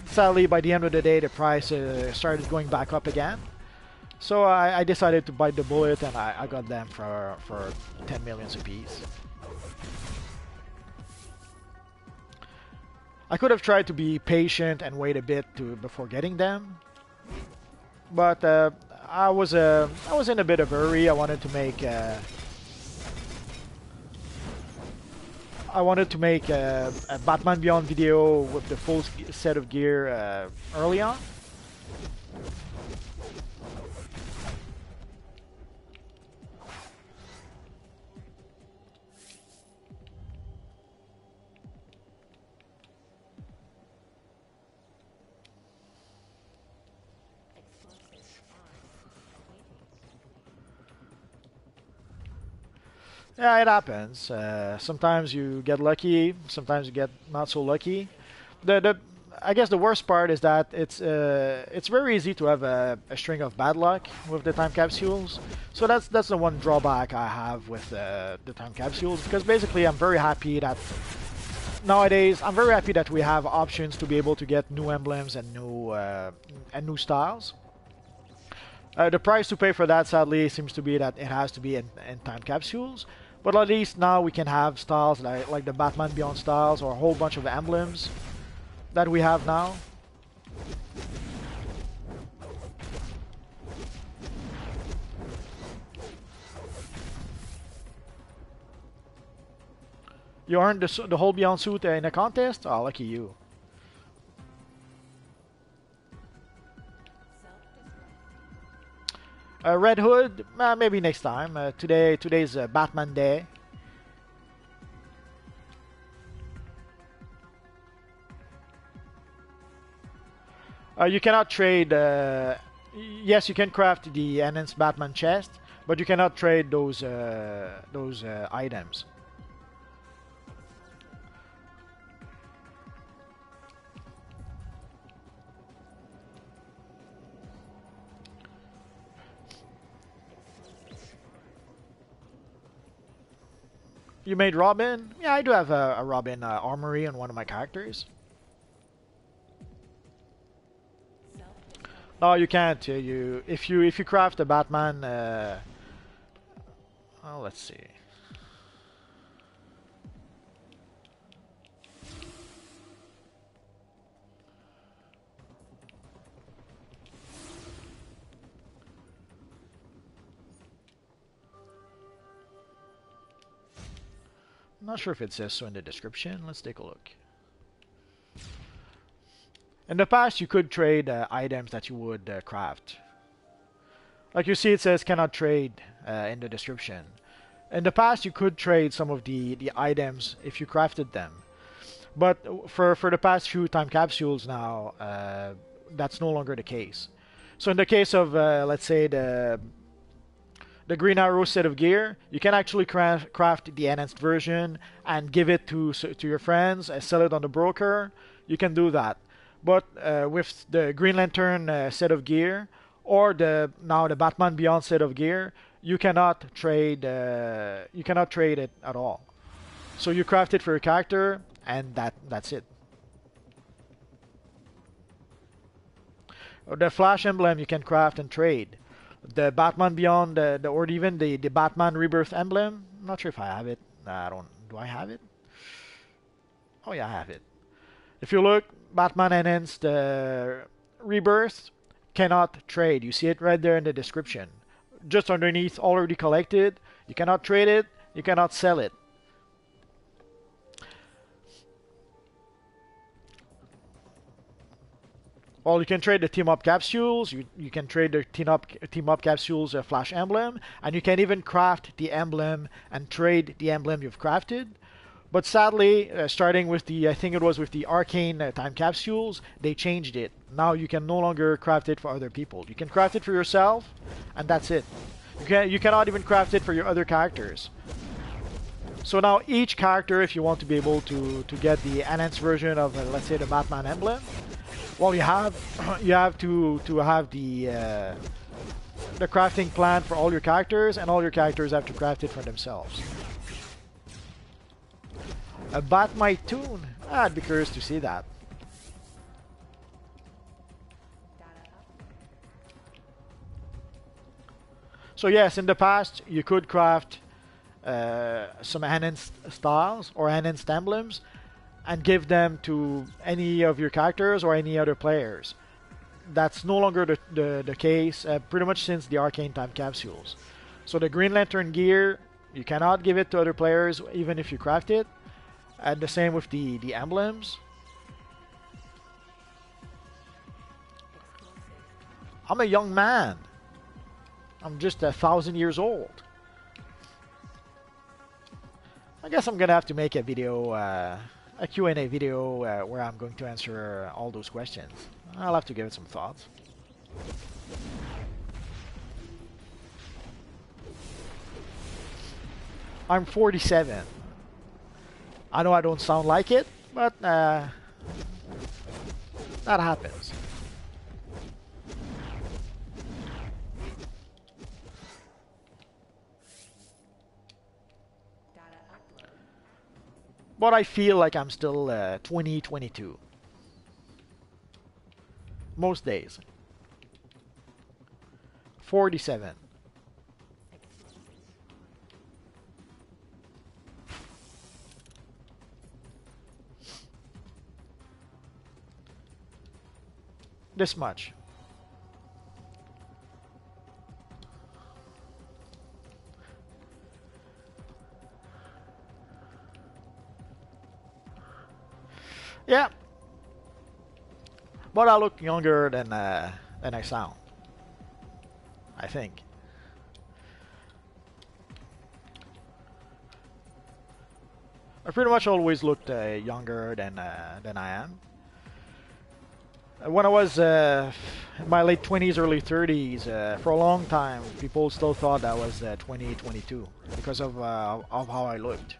sadly, by the end of the day, the price started going back up again. So I decided to bite the bullet and I got them for 10 millions a piece. I could have tried to be patient and wait a bit before getting them. But I was in a bit of a hurry. I wanted to make a Batman Beyond video with the full set of gear early on. Yeah, it happens. Sometimes you get lucky, sometimes you get not so lucky. I guess the worst part is that it's very easy to have a string of bad luck with the time capsules. So that's the one drawback I have with the time capsules, because basically I'm very happy that nowadays, I'm very happy that we have options to be able to get new emblems and new styles. The price to pay for that, sadly, seems to be that it has to be in time capsules. But at least now we can have styles like the Batman Beyond styles or a whole bunch of emblems that we have now. You earned the whole Beyond suit in a contest? Oh, lucky you. Red Hood, maybe next time. Today's Batman Day. You cannot trade. Yes, you can craft the enhanced Batman chest, but you cannot trade those items. You made Robin? Yeah, I do have a Robin armory on one of my characters. No, you can't. If you craft a Batman. Well, let's see. I'm not sure if it says so in the description. Let's take a look. In the past, you could trade items that you would craft. Like you see, it says cannot trade in the description. In the past, you could trade some of the items if you crafted them. But for the past few time capsules now, that's no longer the case. So in the case of, let's say, the Green Arrow set of gear, you can actually craft the enhanced version and give it to your friends, sell it on the broker. You can do that. But with the Green Lantern set of gear, or now the Batman Beyond set of gear, you cannot trade it at all. So you craft it for your character, and that's it. The Flash emblem you can craft and trade. The Batman Beyond, or even the Batman Rebirth emblem. I'm not sure if I have it. I don't. Do I have it? Oh yeah, I have it. If you look, Batman Enhanced Rebirth cannot trade. You see it right there in the description. Just underneath, already collected. You cannot trade it. You cannot sell it. Well, you can trade the team up capsules. You can trade the team up capsules flash emblem, and you can even craft the emblem and trade the emblem you've crafted. But sadly, starting with I think it was with the arcane time capsules, they changed it. Now you can no longer craft it for other people. You can craft it for yourself, and that's it. You cannot even craft it for your other characters. So now each character, if you want to be able to get the enhanced version of, let's say, the Batman emblem, well, you have to have the crafting plan for all your characters, and all your characters have to craft it for themselves. A Batmite toon? I'd be curious to see that. So yes, in the past you could craft some enhanced styles or enhanced emblems and give them to any of your characters or any other players. That's no longer the case, pretty much since the Arcane Time capsules. So the Green Lantern gear, you cannot give it to other players even if you craft it. And the same with the emblems. I'm a young man. I'm just 1,000 years old. I guess I'm gonna have to make a video, a Q&A video where I'm going to answer all those questions. I'll have to give it some thoughts. I'm 47. I know I don't sound like it, but that happens. but I feel like I'm still 20, 22 most days. 47. This much. Yeah, but I look younger than I sound. I think. I pretty much always looked younger than I am. When I was in my late 20s, early 30s, for a long time, people still thought I was 20, 22 because of how I looked.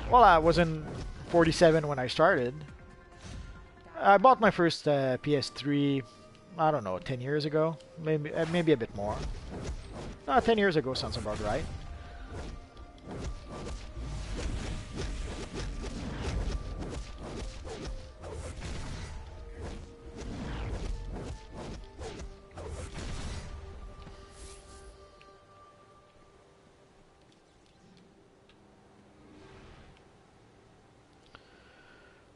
Well, I wasn't 47 when I started. I bought my first PS3, I don't know, 10 years ago, maybe a bit more. 10 years ago sounds about right.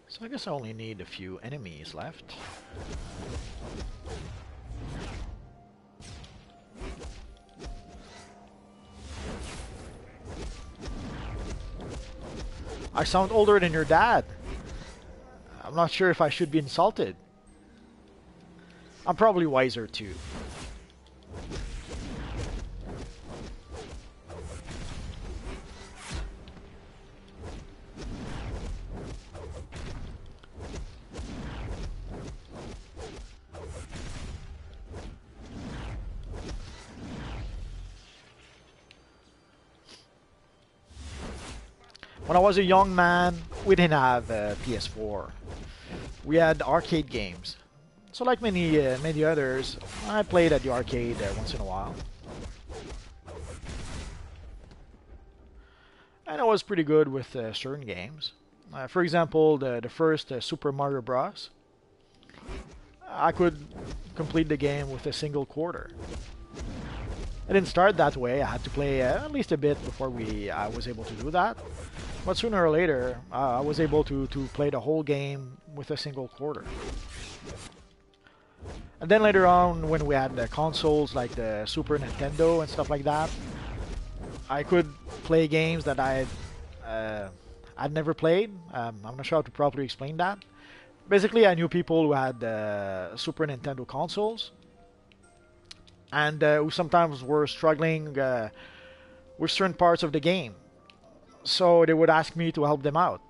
So I guess I only need a few enemies left. I sound older than your dad. I'm not sure if I should be insulted. I'm probably wiser too. When I was a young man, we didn't have a PS4. We had arcade games. So like many others, I played at the arcade once in a while. And I was pretty good with certain games. For example, the first Super Mario Bros. I could complete the game with a single quarter. I didn't start that way. I had to play at least a bit before I was able to do that. But sooner or later, I was able to play the whole game with a single quarter. And then later on, when we had the consoles like the Super Nintendo and stuff like that, I could play games that I'd never played. I'm not sure how to properly explain that. Basically, I knew people who had Super Nintendo consoles and who sometimes were struggling with certain parts of the game. So they would ask me to help them out.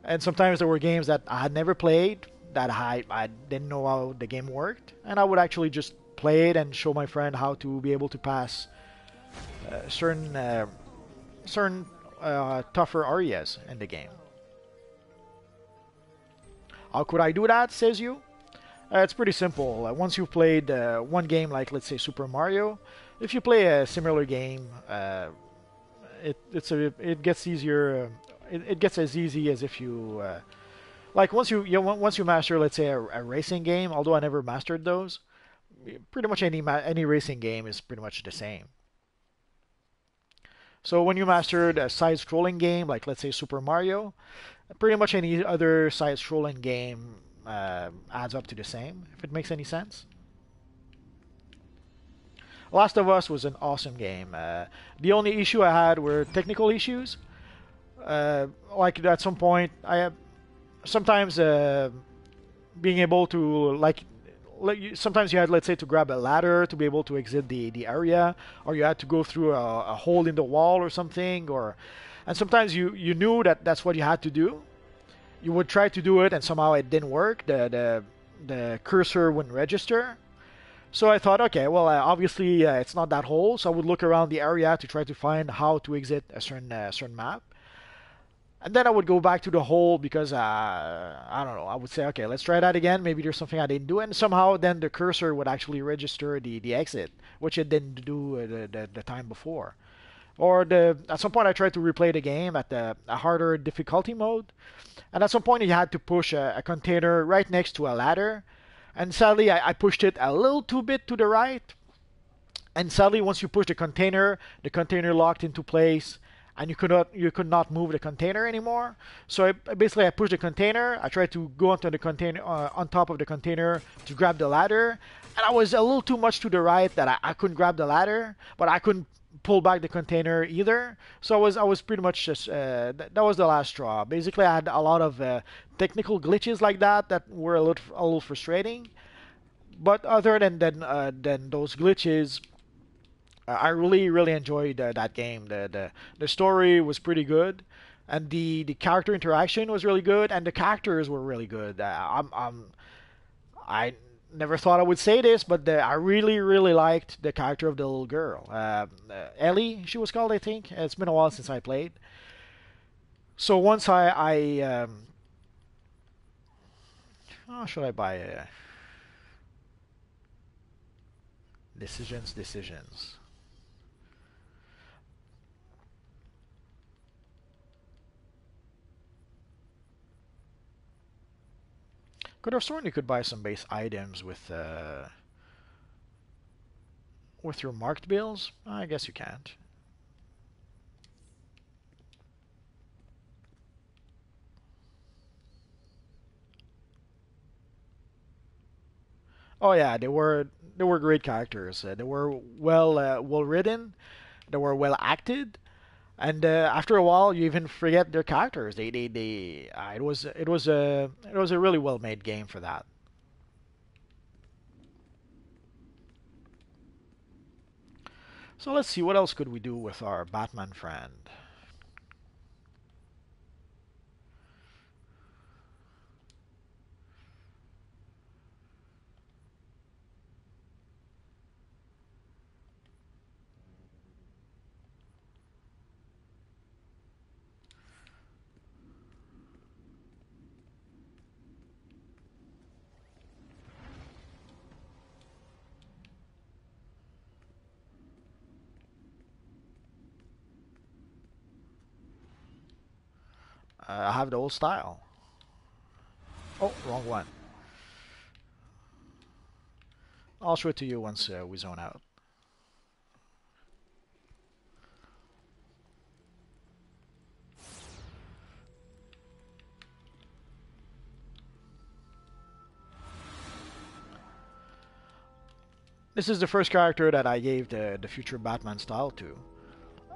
And sometimes there were games that I had never played, that I didn't know how the game worked, and I would actually just play it and show my friend how to be able to pass certain tougher areas in the game. How could I do that, says you? It's pretty simple. Once you've played one game, like let's say Super Mario, if you play a similar game, it gets easier. It gets as easy as if you like once you master, let's say a racing game. Although I never mastered those, pretty much any racing game is pretty much the same. So when you mastered a side-scrolling game, like let's say Super Mario, pretty much any other side-scrolling game adds up to the same. If it makes any sense. Last of Us was an awesome game. The only issue I had were technical issues. Like at some point, I have sometimes being able to sometimes you had, let's say, to grab a ladder to be able to exit the area, or you had to go through a hole in the wall or something, and sometimes you knew that that's what you had to do. You would try to do it and somehow it didn't work. The cursor wouldn't register. So I thought, okay, well, obviously it's not that hole, so I would look around the area to try to find how to exit a certain map. And then I would go back to the hole because I don't know. I would say, okay, let's try that again. Maybe there's something I didn't do, and somehow then the cursor would actually register the exit, which it didn't do the time before. Or at some point I tried to replay the game at the a harder difficulty mode, and at some point you had to push a container right next to a ladder, and sadly I pushed it a little too bit to the right, and sadly once you push the container locked into place, and you could not move the container anymore. So basically I pushed the container. I tried to go onto the container on top of the container to grab the ladder, and I was a little too much to the right that I couldn't grab the ladder, but I couldn't pull back the container either. So I was pretty much just that was the last straw. Basically, I had a lot of technical glitches like that were a little frustrating. But other than those glitches, I really enjoyed that game. The story was pretty good, and the character interaction was really good, and the characters were really good. I never thought I would say this, but I really liked the character of the little girl, Ellie. She was called, I think. It's been a while since I played. So once how should I buy decisions. Could have sworn you could buy some base items with your marked bills. I guess you can't. Oh yeah, they were great characters. They were well written. They were well acted, and after a while, you even forget their characters. It was a really well made game for that. So let's see what else could we do with our Batman friend. I have the old style. Oh, wrong one. I'll show it to you once we zone out. This is the first character that I gave the future Batman style to.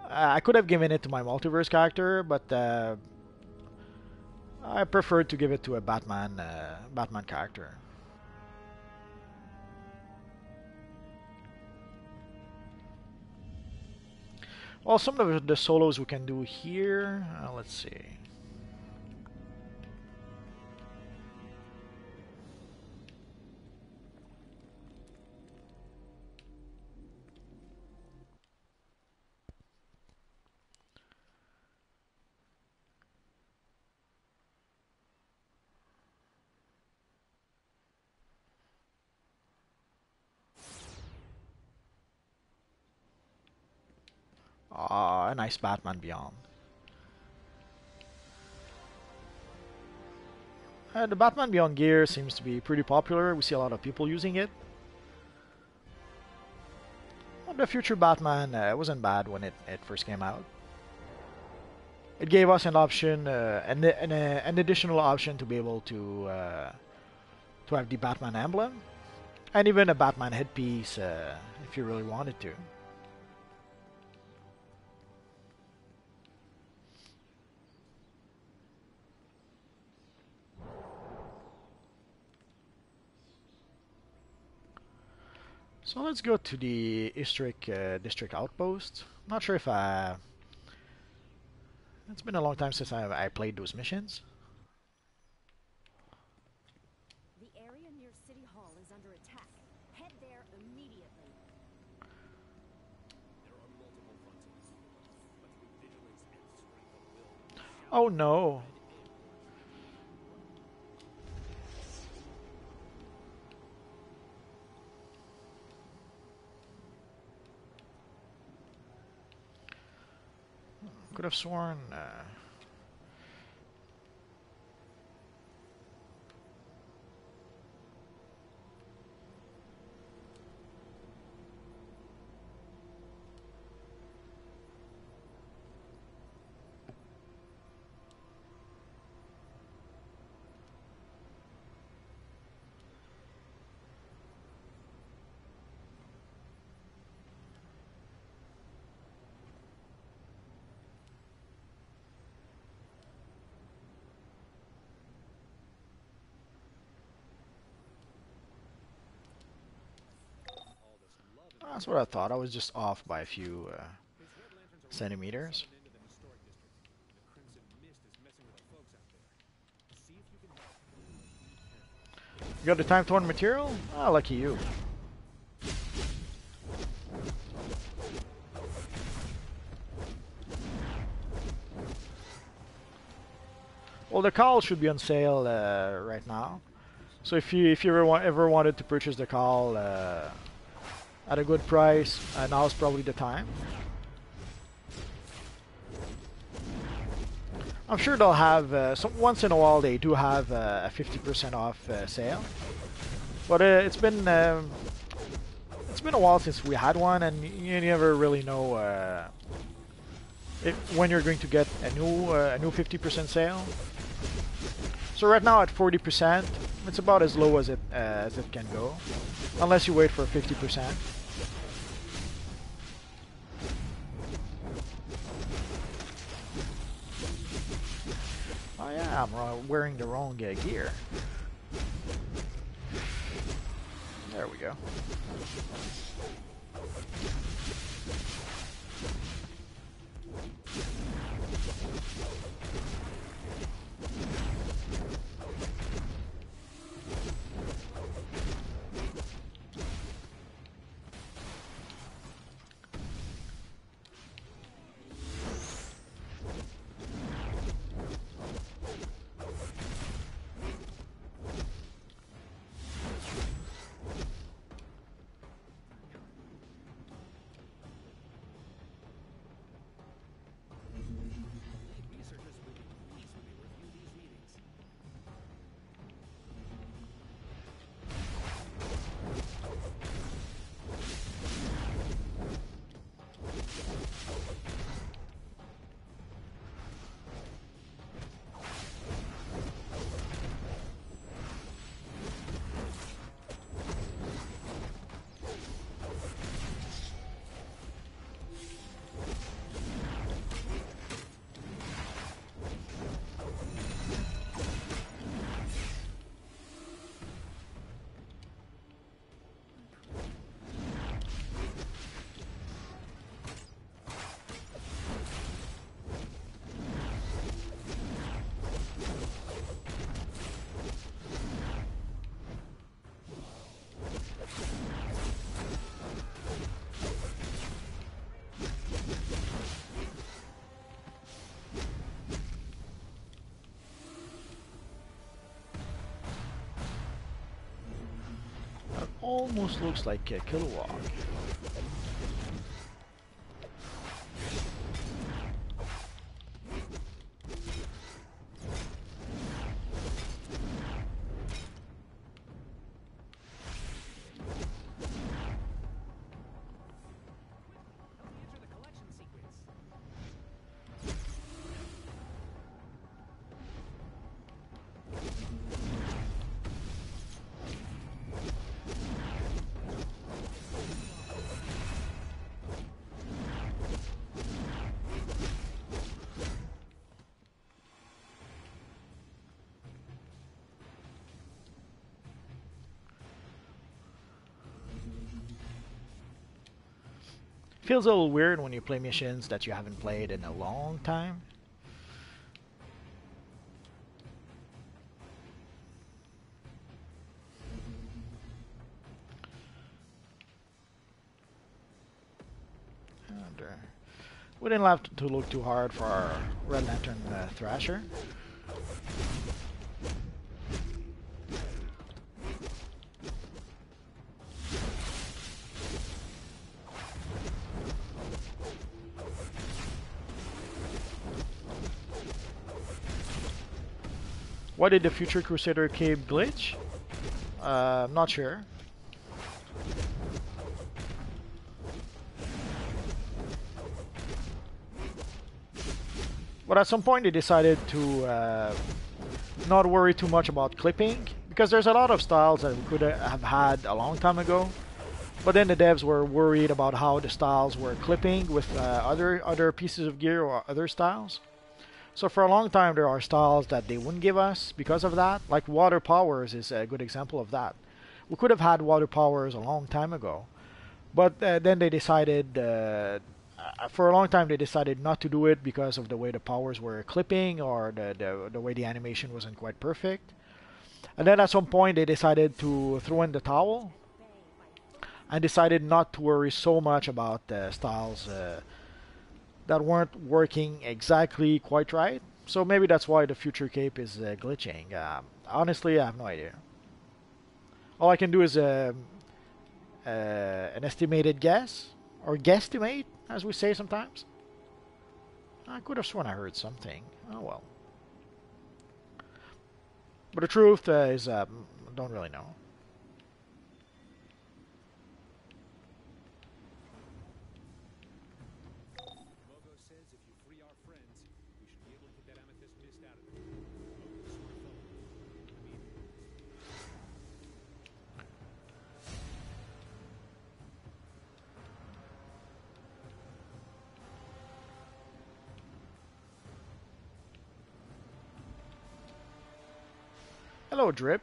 I could have given it to my multiverse character, but I preferred to give it to a Batman character. Well, some of the solos we can do here. Let's see. A nice Batman Beyond. The Batman Beyond gear seems to be pretty popular. We see a lot of people using it. Well, the future Batman wasn't bad when it first came out. It gave us an option, an additional option to be able to have the Batman emblem, and even a Batman headpiece if you really wanted to. So let's go to the district outpost. Not sure if it's been a long time since I played those missions. The area near City Hall is under attack. Head there immediately. Oh no. Could have sworn. That's what I thought. I was just off by a few centimeters. You got the time torn material? Ah, lucky you. Well, the cowl should be on sale right now. So if you ever wanted to purchase the cowl at a good price, now's probably the time. I'm sure they'll have once in a while they do have a 50% off sale, but it's been a while since we had one, and you never really know when you're going to get a new 50% sale. So right now at 40%, it's about as low as it can go, unless you wait for 50%. Oh yeah, I'm wearing the wrong gear. There we go. Almost looks like a Kilowog. Feels a little weird when you play missions that you haven't played in a long time. And, We didn't have to look too hard for our Red Lantern Thrasher. Why did the Future Crusader cave glitch? I'm not sure. But at some point they decided to not worry too much about clipping, because there's a lot of styles that we could have had a long time ago. But then the devs were worried about how the styles were clipping with other pieces of gear or other styles. So for a long time there are styles that they wouldn't give us because of that. Like water powers is a good example of that. We could have had water powers a long time ago. But then they decided, for a long time they decided not to do it because of the way the powers were clipping, or the way the animation wasn't quite perfect. And then at some point they decided to throw in the towel and decided not to worry so much about styles that weren't working exactly quite right. So maybe that's why the future cape is glitching. Honestly, I have no idea. All I can do is an estimated guess, or guesstimate, as we say sometimes. I could have sworn I heard something. Oh well. But the truth is, I don't really know. Hello, Drip.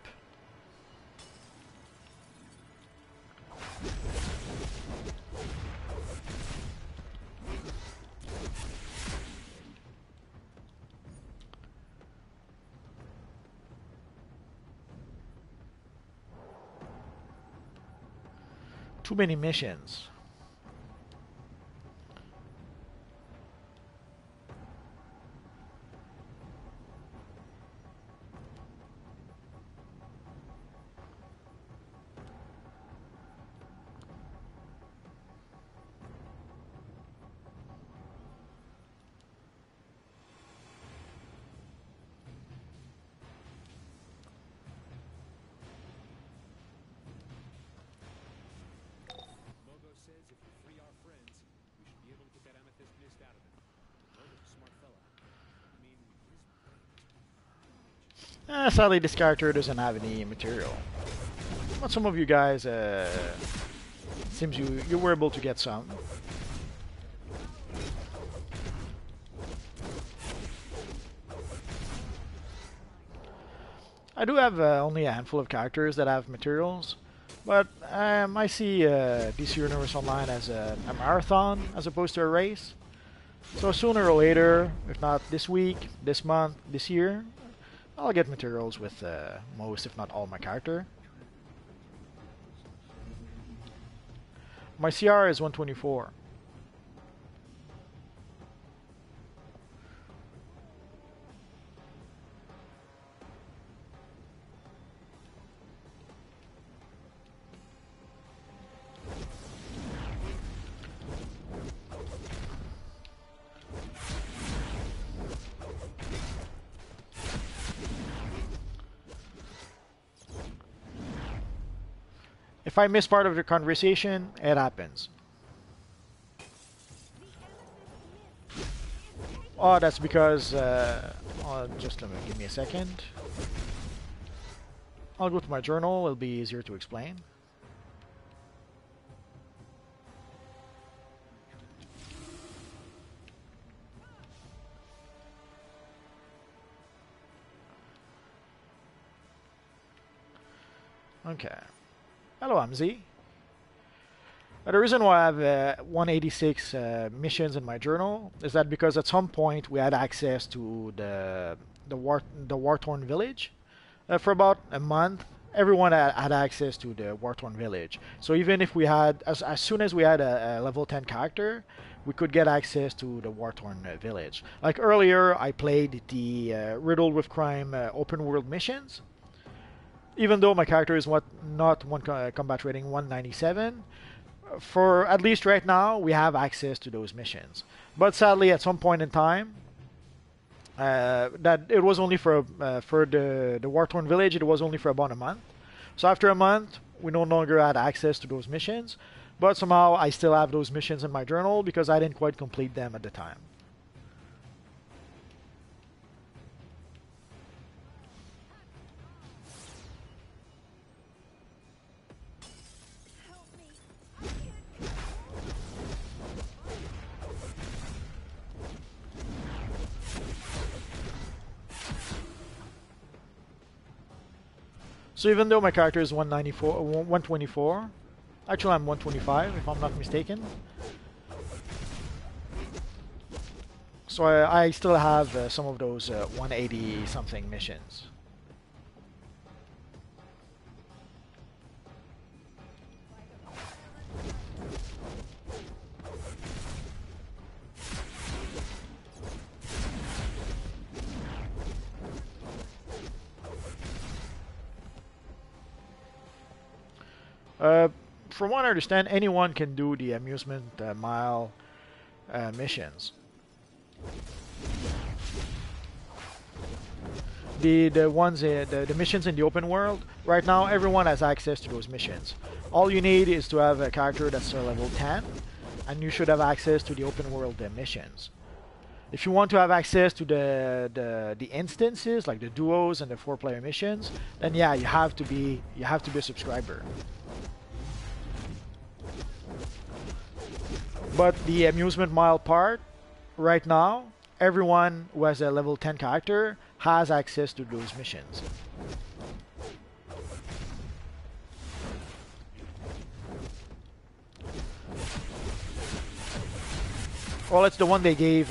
Too many missions. Sadly, this character doesn't have any material. But some of you guys, seems you were able to get some. I do have only a handful of characters that have materials, but I see DC Universe Online as a marathon as opposed to a race. So sooner or later, if not this week, this month, this year, I'll get materials with most, if not all, my character. My CR is 124. If I miss part of the conversation, it happens. Oh, that's because, just give me a second. I'll go to my journal, it'll be easier to explain. Okay. Hello, Amzi. The reason why I have 186 missions in my journal is that because at some point we had access to the War Torn village for about a month. everyone had access to the Warthorn village. So even if we had, as soon as we had a level 10 character, we could get access to the Warthorn village. Like earlier, I played the Riddle with Crime open world missions. Even though my character is not one combat rating 197, for at least right now, we have access to those missions. But sadly, at some point in time, that it was only for the Warthorn village. It was only for about a month. So after a month, we no longer had access to those missions. But somehow I still have those missions in my journal because I didn't quite complete them at the time. So even though my character is 194, 124, actually I'm 125 if I'm not mistaken. So I still have some of those 180 something missions. From what I understand, anyone can do the amusement mile missions. The missions in the open world, right now everyone has access to those missions. All you need is to have a character that's level 10, and you should have access to the open world missions. If you want to have access to the instances like the duos and the 4-player missions, then yeah, you have to be a subscriber. But the amusement mile part, right now, everyone who has a level 10 character has access to those missions. Well, it's the one they gave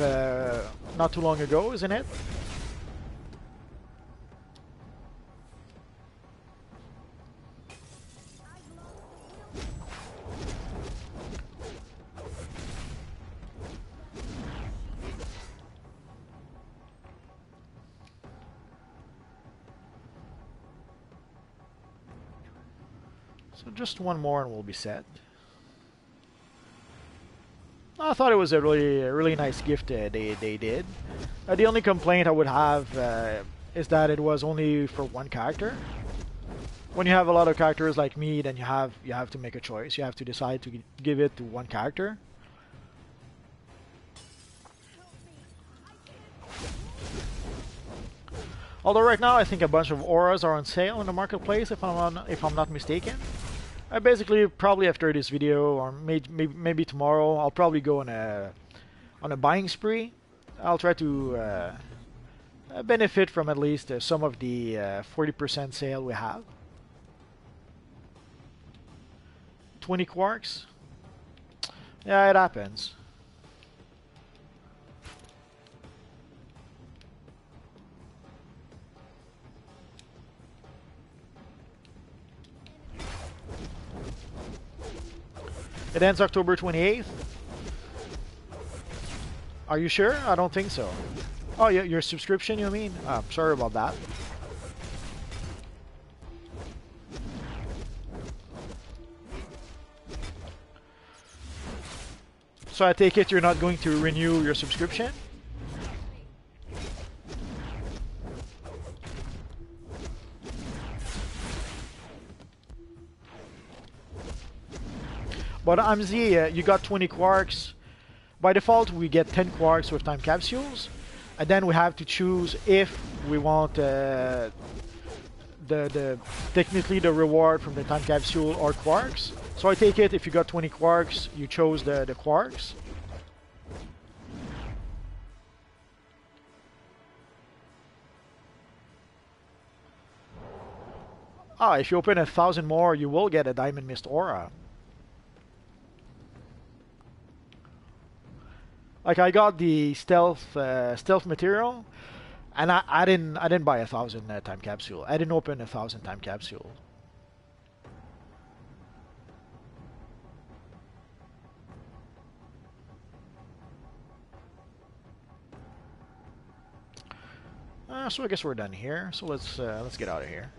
not too long ago, isn't it? So just one more and we'll be set. I thought it was a really nice gift they did. The only complaint I would have is that it was only for one character. When you have a lot of characters like me, then you have to make a choice. You have to decide to give it to one character. Although right now I think a bunch of auras are on sale in the marketplace, if I'm not mistaken. Basically, probably after this video, or maybe tomorrow, I'll probably go on a buying spree. I'll try to benefit from at least some of the 40% sale we have. 20 quarks? Yeah, it happens. It ends October 28th. Are you sure? I don't think so. Oh, your subscription, you mean? Oh, sorry about that. So I take it you're not going to renew your subscription? But Amzi, you got 20 quarks. By default, we get 10 quarks with time capsules, and then we have to choose if we want technically the reward from the time capsule or quarks. So I take it if you got 20 quarks, you chose the quarks. Ah, if you open 1,000 more, you will get a diamond mist aura. Like I got the stealth material, and I didn't buy 1,000 time capsule. I didn't open 1,000 time capsule. So I guess we're done here. So let's get out of here.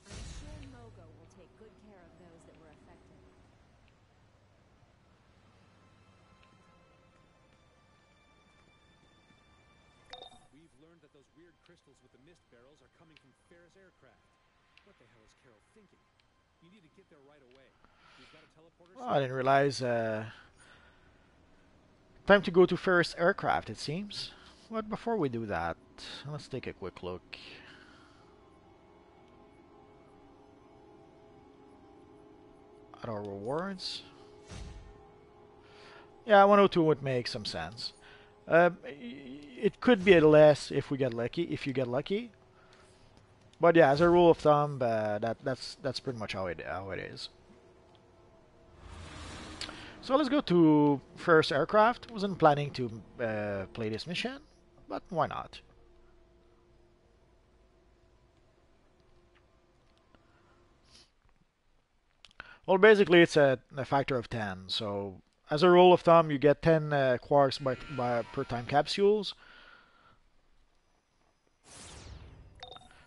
I'm sure Mogo will take good care of those that were affected. We've learned that those weird crystals with the mist barrels are coming from Ferris aircraft. What the hell is Carol thinking? You need to get there right away. We've got a teleporter. Oh, I didn't realize. Time to go to Ferris aircraft, it seems. But before we do that, let's take a quick look. At our rewards. Yeah, 102 would make some sense. It could be less if we get lucky. If you get lucky, but yeah, as a rule of thumb, that's pretty much how it is. So let's go to first aircraft. Wasn't planning to play this mission, but why not? Well, basically it's a factor of 10. So as a rule of thumb, you get 10 quarks per time capsules.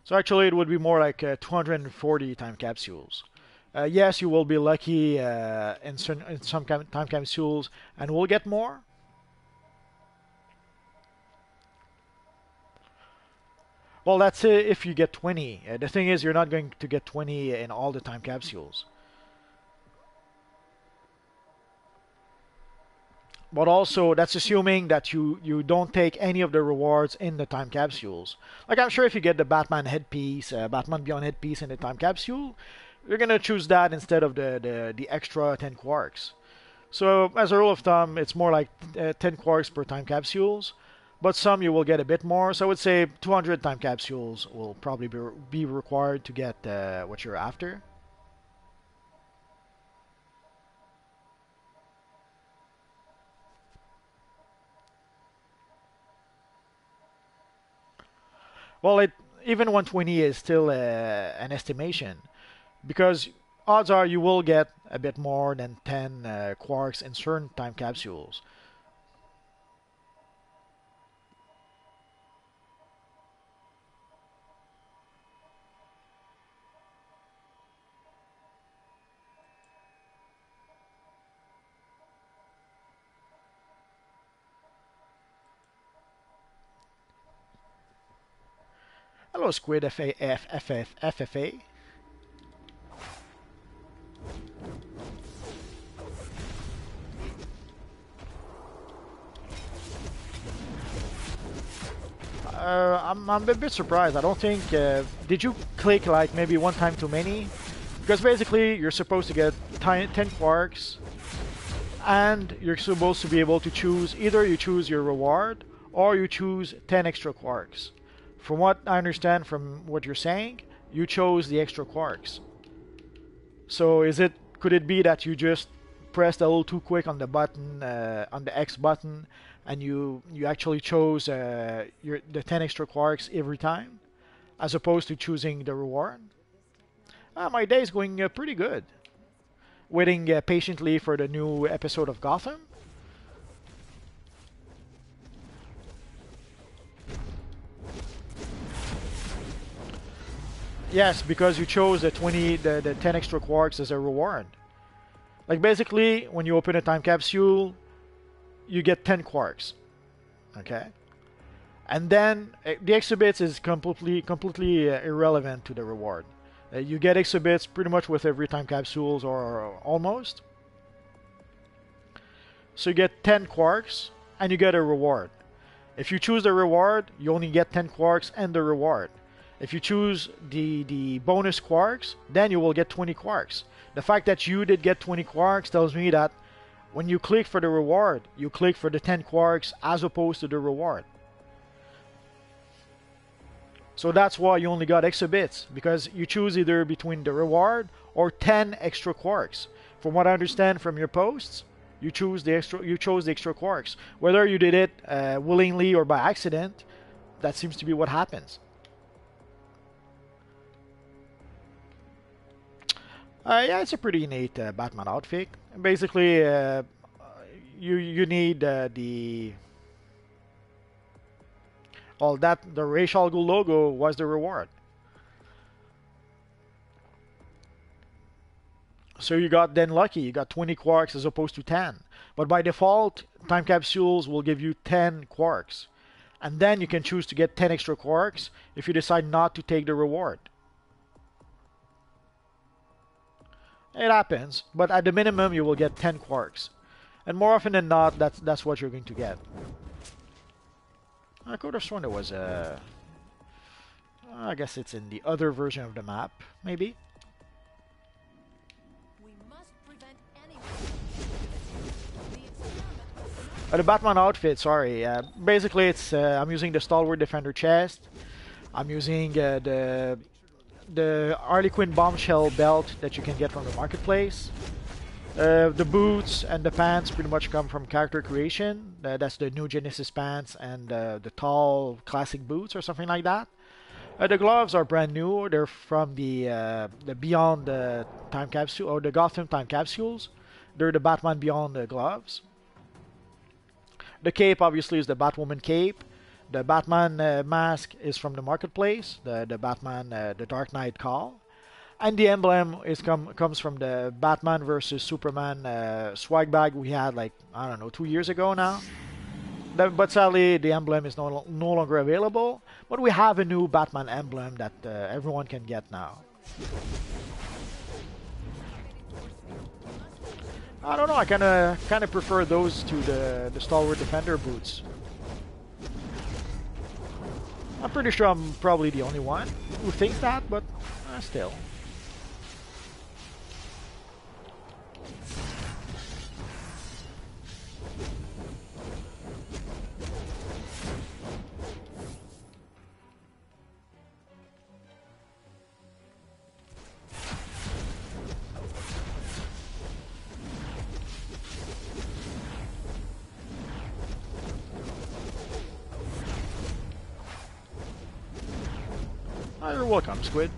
So actually, it would be more like 240 time capsules. Yes, you will be lucky in some time capsules, and we'll get more. Well, that's if you get 20. The thing is, you're not going to get 20 in all the time capsules. But also, that's assuming that you don't take any of the rewards in the time capsules. Like, I'm sure if you get the Batman headpiece, Batman Beyond headpiece in the time capsule, you're gonna choose that instead of the extra 10 quarks. So, as a rule of thumb, it's more like 10 quarks per time capsules. But some you will get a bit more. So I would say 200 time capsules will probably be required to get what you're after. Well, even 120 is still an estimation because odds are you will get a bit more than 10 quarks in certain time capsules. Hello, Squid FFA. I'm a bit surprised. I don't think. Did you click like maybe one time too many? Because basically you're supposed to get 10 quarks, and you're supposed to be able to choose either you choose your reward or you choose 10 extra quarks. From what I understand from what you're saying, you chose the extra quarks. So could it be that you just pressed a little too quick on the button, on the X button, and you actually chose the 10 extra quarks every time, as opposed to choosing the reward? My day is going pretty good. Waiting patiently for the new episode of Gotham. Yes, because you chose the 10 extra quarks as a reward. Like basically, when you open a time capsule, you get 10 quarks. Okay? And then the exhibits is completely irrelevant to the reward. You get exhibits pretty much with every time capsules or almost. So you get 10 quarks and you get a reward. If you choose the reward, you only get 10 quarks and the reward. If you choose the bonus quarks, then you will get 20 quarks. The fact that you did get 20 quarks tells me that when you click for the reward, you click for the 10 quarks as opposed to the reward. So that's why you only got exhibits, because you choose either between the reward or 10 extra quarks. From what I understand from your posts, You choose the extra. You chose the extra quarks. Whether you did it willingly or by accident, that seems to be what happens. Yeah, it's a pretty neat Batman outfit. Basically, you need the all that the racial logo was the reward. So you got then lucky. You got 20 quarks as opposed to 10. But by default, time capsules will give you 10 quarks, and then you can choose to get 10 extra quarks if you decide not to take the reward. It happens, but at the minimum you will get 10 quarks. And more often than not, that's what you're going to get. I could have sworn there was a... I guess it's in the other version of the map, maybe. We must prevent anyone. The Batman outfit, sorry. Basically, it's I'm using the Stalwart Defender chest. I'm using the Harley Quinn bombshell belt that you can get from the marketplace. The boots and the pants pretty much come from character creation. That's the new Genesis pants and the tall classic boots or something like that. The gloves are brand new. They're from the Beyond Time Capsule or the Gotham Time Capsules. They're the Batman Beyond gloves. The cape obviously is the Batwoman cape. The Batman mask is from the marketplace. The Batman the Dark Knight Call. And the emblem comes from the Batman versus Superman swag bag we had like, I don't know, 2 years ago now. But sadly, the emblem is no longer available. But we have a new Batman emblem that everyone can get now. I don't know, I kind of prefer those to the Stalwart Defender boots. I'm pretty sure I'm probably the only one who thinks that, but still. You're welcome, Squid.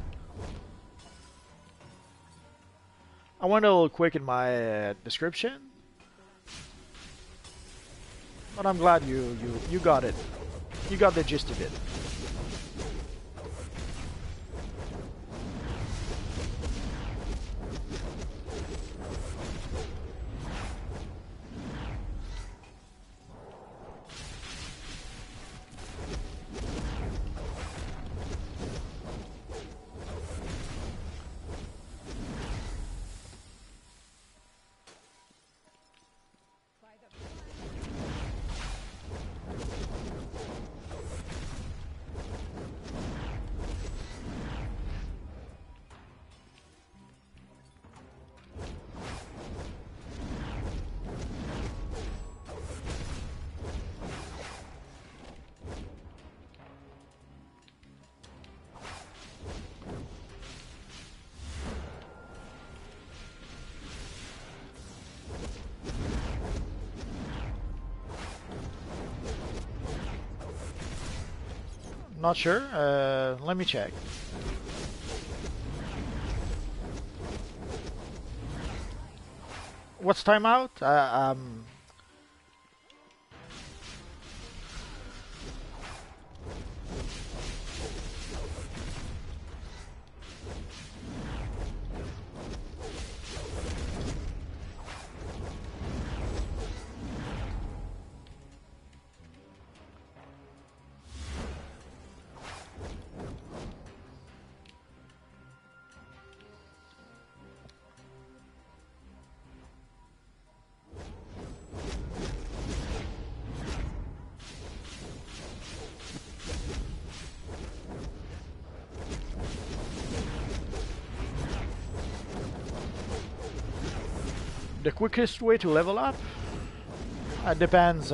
I went a little quick in my description, but I'm glad you got it. You got the gist of it. Not sure. Let me check. What's timeout? The quickest way to level up? Depends.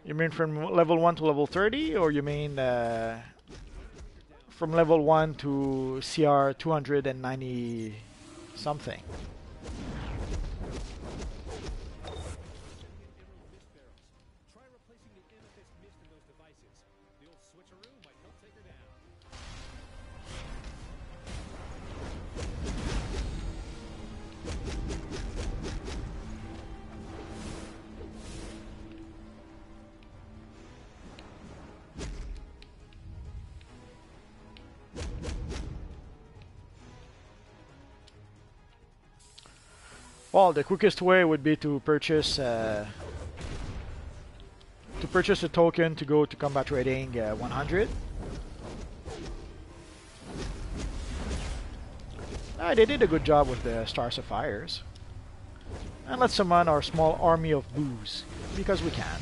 You mean from level 1 to level 30, or you mean from level 1 to CR 290 something? switcheroo might help take her down. Well, the quickest way would be to purchase a token to go to combat rating 100. They did a good job with the Stars of Fires. And let's summon our small army of boos, because we can.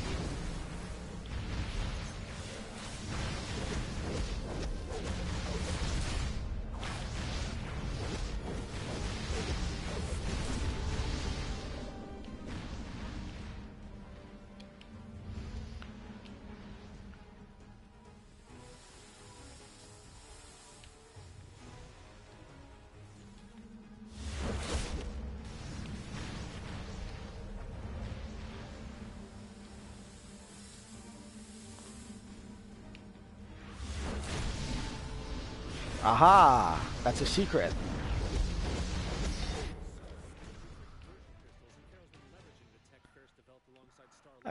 Aha! That's a secret.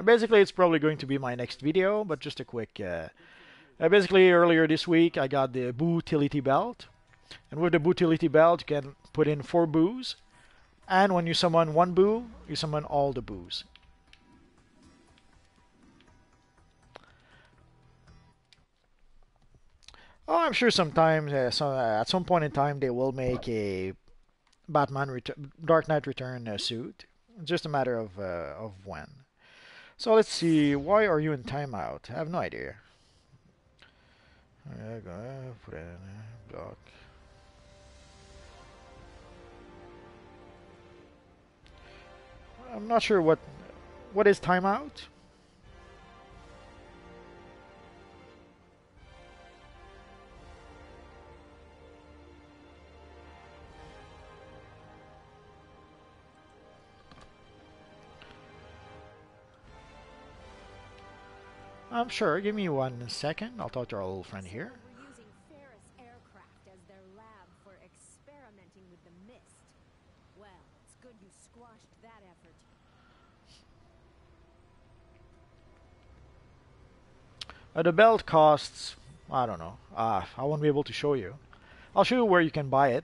Basically, it's probably going to be my next video, but just a quick... basically, earlier this week, I got the Boo Utility Belt. And with the Boo Utility Belt, you can put in 4 boos. And when you summon 1 boo, you summon all the boos. Oh, I'm sure sometimes, at some point in time, they will make a Dark Knight Return suit. It's just a matter of when. So let's see. Why are you in timeout? I have no idea. Put in block. I'm not sure what is timeout. I'm sure. Give me 1 second. I'll talk to our old friend here. We're using Ferris aircraft as their lab for experimenting with the mist. Well, it's good you squashed that effort. The belt costs, I don't know. I won't be able to show you. I'll show you where you can buy it,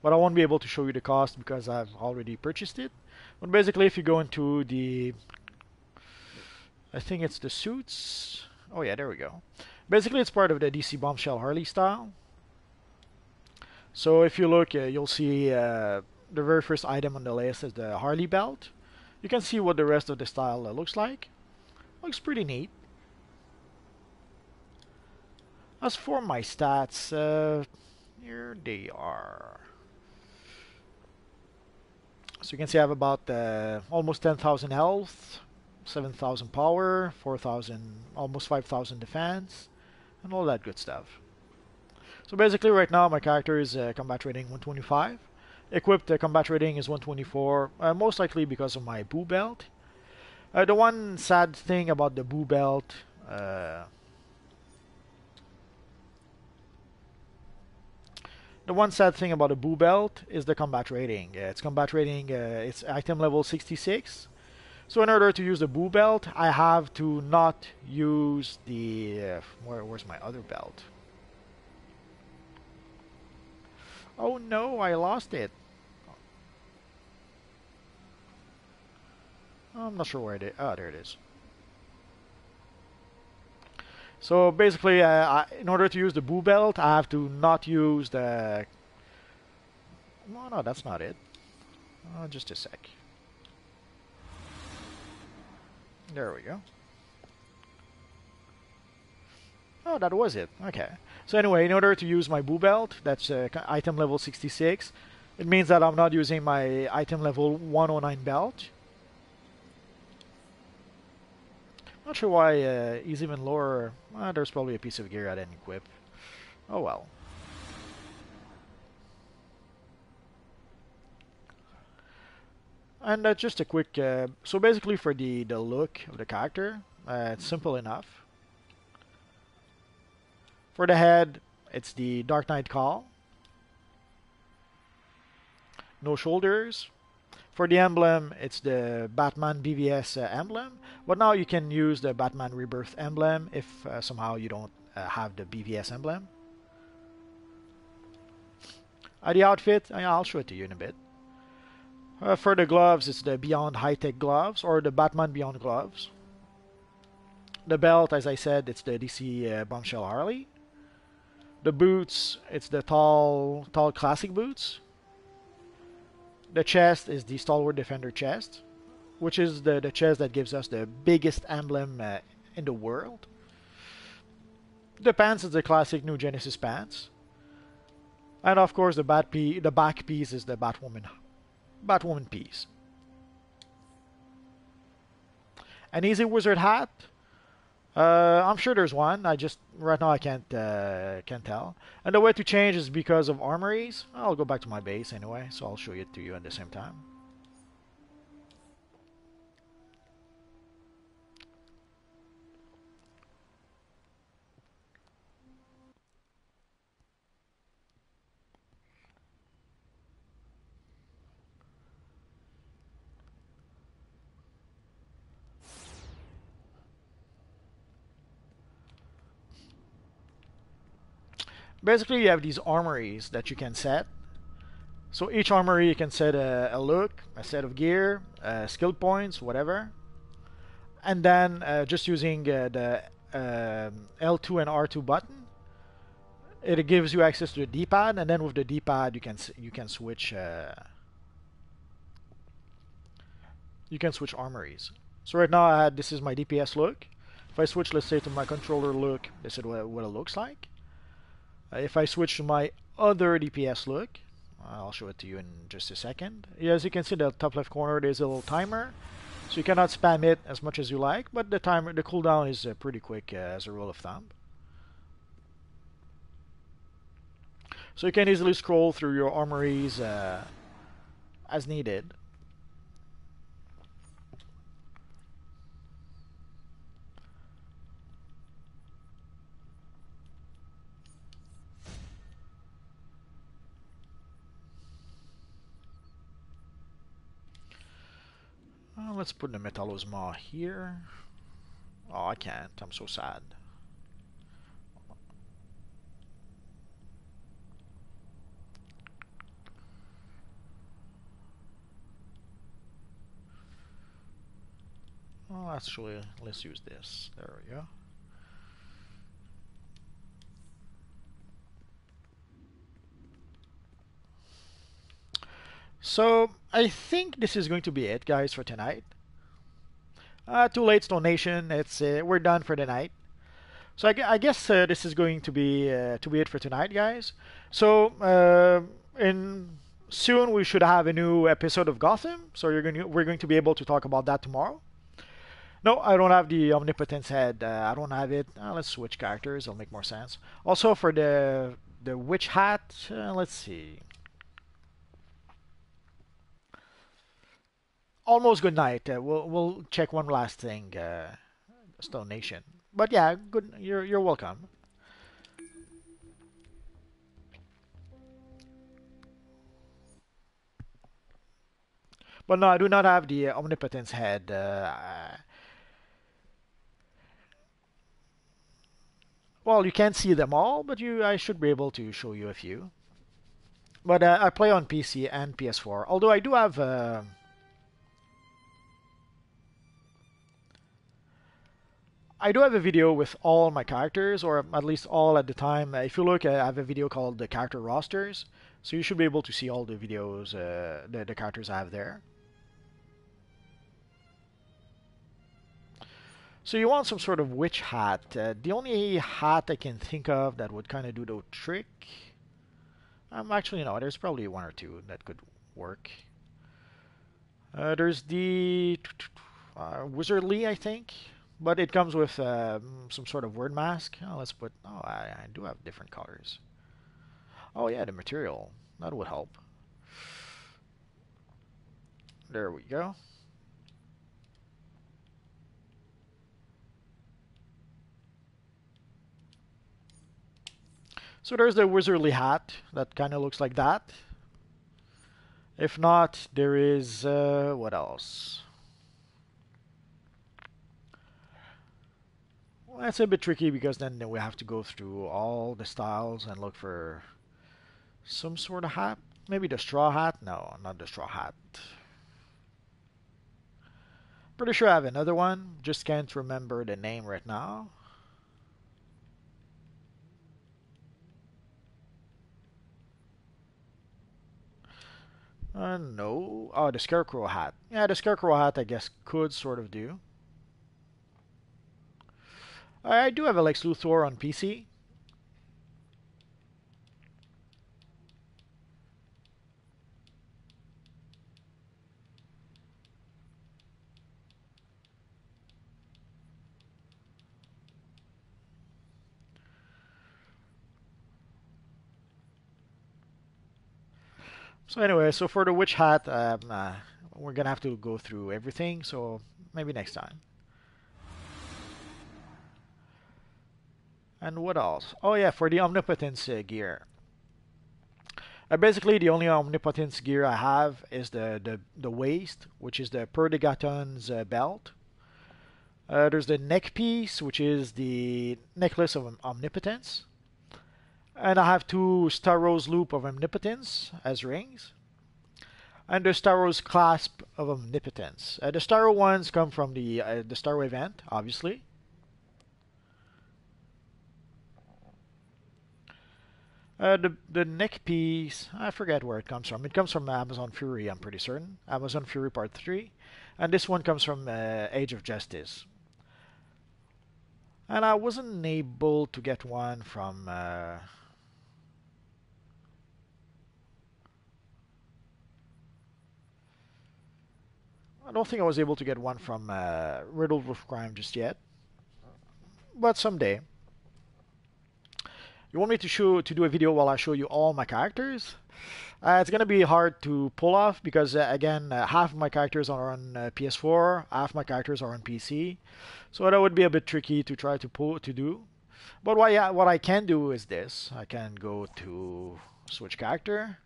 but I won't be able to show you the cost because I've already purchased it. But basically, if you go into the, I think it's the suits. Oh yeah, there we go. Basically, it's part of the DC Bombshell Harley style. So if you look, you'll see the very first item on the list is the Harley belt. You can see what the rest of the style looks like. Looks pretty neat. As for my stats, here they are. So you can see I have about almost 10,000 health, 7,000 power, 4,000, almost 5,000 defense, and all that good stuff. So basically right now my character is combat rating 125. Equipped combat rating is 124, most likely because of my Boo Belt. The one sad thing about the Boo Belt... The one sad thing about the Boo Belt is the combat rating. It's combat rating, it's item level 66. So in order to use the Boo Belt, I have to not use the... where's my other belt? Oh no, I lost it. I'm not sure where it is. Oh, there it is. So basically, in order to use the Boo Belt, I have to not use the... No, that's not it. Just a sec. There we go. Oh, that was it. Okay. So anyway, in order to use my Boo Belt, that's item level 66, it means that I'm not using my item level 109 belt. Not sure why he's even lower. There's probably a piece of gear I didn't equip. Oh well. And just a quick... so basically for the look of the character, it's simple enough. For the head, it's the Dark Knight Call. No shoulders. For the emblem, it's the Batman BVS emblem. But now you can use the Batman Rebirth emblem if somehow you don't have the BVS emblem. The outfit, I'll show it to you in a bit. For the gloves, it's the Beyond High Tech gloves or the Batman Beyond gloves. The belt, as I said, it's the DC Bombshell Harley. The boots, it's the tall classic boots. The chest is the Stalwart Defender chest, which is the chest that gives us the biggest emblem in the world. The pants is the classic New Genesis pants. And of course the back piece is the Batwoman piece. An easy wizard hat. I'm sure there's one. I just right now I can't tell. And the way to change is because of armories. I'll go back to my base anyway, so I'll show it to you at the same time. Basically, you have these armories that you can set. So each armory you can set a look, a set of gear, skill points, whatever. And then just using the L2 and R2 button, it gives you access to the D-pad, and then with the D-pad you can switch armories. So right now this is my DPS look. If I switch, let's say, to my controller look, this is what it looks like. If I switch to my other DPS look, I'll show it to you in just a second. As you can see, the top left corner, there's a little timer. So you cannot spam it as much as you like, but the cooldown is pretty quick as a rule of thumb. So you can easily scroll through your armories as needed. Let's put the Metallosma here. Oh, I can't. I'm so sad. Oh, actually, let's use this. There we go. So, I think this is going to be it, guys, for tonight. Too late, donation. It's we're done for the night. So I guess this is going to be it for tonight, guys. So in soon we should have a new episode of Gotham. So we're going to be able to talk about that tomorrow. No, I don't have the Omnipotence head. I don't have it. Let's switch characters. It'll make more sense. Also for the witch hat. Let's see. Almost good night. We'll check one last thing. Stone Nation. But yeah, good. You're welcome. But no, I do not have the Omnipotence head. Well, you can't see them all, but I should be able to show you a few. But I play on PC and PS4. Although I do have a video with all my characters, or at least all at the time. If you look, I have a video called the character rosters, so you should be able to see all the videos, the characters I have there. So you want some sort of witch hat. The only hat I can think of that would kind of do the trick. Actually, no, there's probably one or two that could work. There's the Wizardly, I think. But it comes with some sort of word mask. Oh, let's put. Oh, I do have different colors. Oh yeah, the material that would help. There we go. So there's the wizardly hat that kind of looks like that. If not, there is what else? Well, that's a bit tricky because then we have to go through all the styles and look for some sort of hat. Maybe the straw hat? No, not the straw hat. Pretty sure I have another one. Just can't remember the name right now. No. Oh, the scarecrow hat. Yeah, the scarecrow hat I guess could sort of do. I do have a Lex Luthor on PC. So anyway, so for the witch hat, we're gonna have to go through everything. So maybe next time. And what else? Oh yeah, for the omnipotence gear. Basically, the only omnipotence gear I have is the waist, which is the Perdigaton's belt. There's the neck piece, which is the necklace of omnipotence. And I have two Starrow's loop of omnipotence as rings. And the Starrow's clasp of omnipotence. The Starrow ones come from the Starrow event, obviously. The neck piece, I forget where it comes from. It comes from Amazon Fury, I'm pretty certain. Amazon Fury Part 3. And this one comes from Age of Justice. And I wasn't able to get one from... I don't think I was able to get one from Riddlers with Crime just yet. But someday. You want me to do a video while I show you all my characters? It's gonna be hard to pull off because again, half of my characters are on PS4, half my characters are on PC, so that would be a bit tricky to try to do. But what I can do is this: I can go to switch character,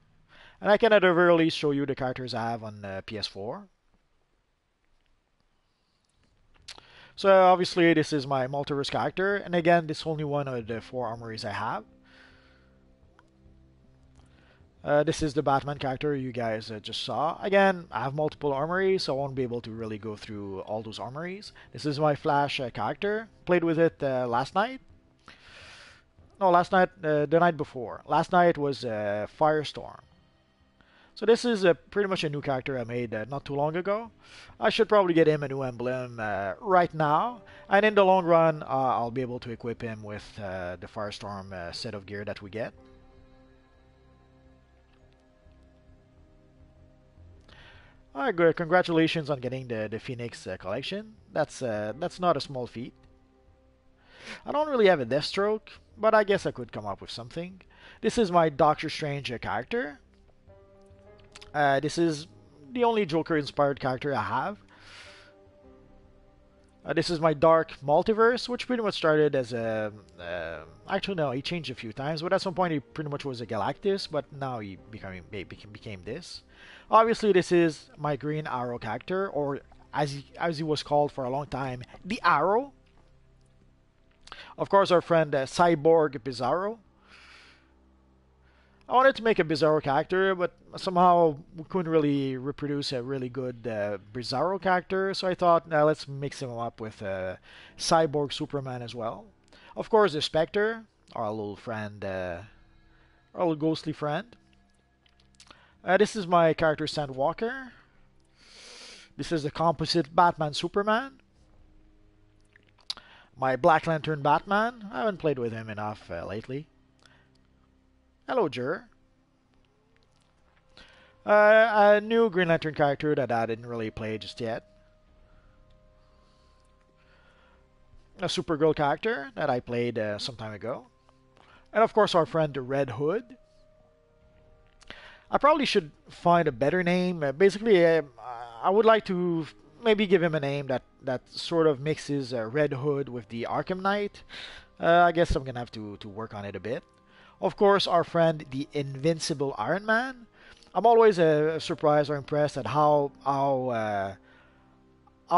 and I can at the very least show you the characters I have on PS4. So obviously this is my multiverse character, and again, this is only one of the 4 armories I have. This is the Batman character you guys just saw. Again, I have multiple armories, so I won't be able to really go through all those armories. This is my Flash character. Played with it last night. No, last night, the night before. Last night was Firestorm. So this is pretty much a new character I made not too long ago. I should probably get him a new emblem right now. And in the long run, I'll be able to equip him with the Firestorm set of gear that we get. Alright, good. Congratulations on getting the Phoenix collection. That's not a small feat. I don't really have a Deathstroke, but I guess I could come up with something. This is my Doctor Strange character. This is the only Joker-inspired character I have. This is my Dark Multiverse, which pretty much started as a... actually, no, he changed a few times, but at some point he pretty much was a Galactus, but now he became this. Obviously, this is my Green Arrow character, or as he was called for a long time, the Arrow. Of course, our friend Cyborg Bizarro. I wanted to make a Bizarro character, but somehow we couldn't really reproduce a really good Bizarro character, so I thought, let's mix him up with Cyborg Superman as well. Of course, the Spectre, our little friend, our little ghostly friend. This is my character Sandwalker. This is the composite Batman Superman. My Black Lantern Batman. I haven't played with him enough lately. Hello, Jur. A new Green Lantern character that I didn't really play just yet. A Supergirl character that I played some time ago. And of course our friend the Red Hood. I probably should find a better name. Basically, I would like to maybe give him a name that sort of mixes Red Hood with the Arkham Knight. I guess I'm gonna have to work on it a bit. Of course, our friend, the Invincible Iron Man. I'm always surprised or impressed at how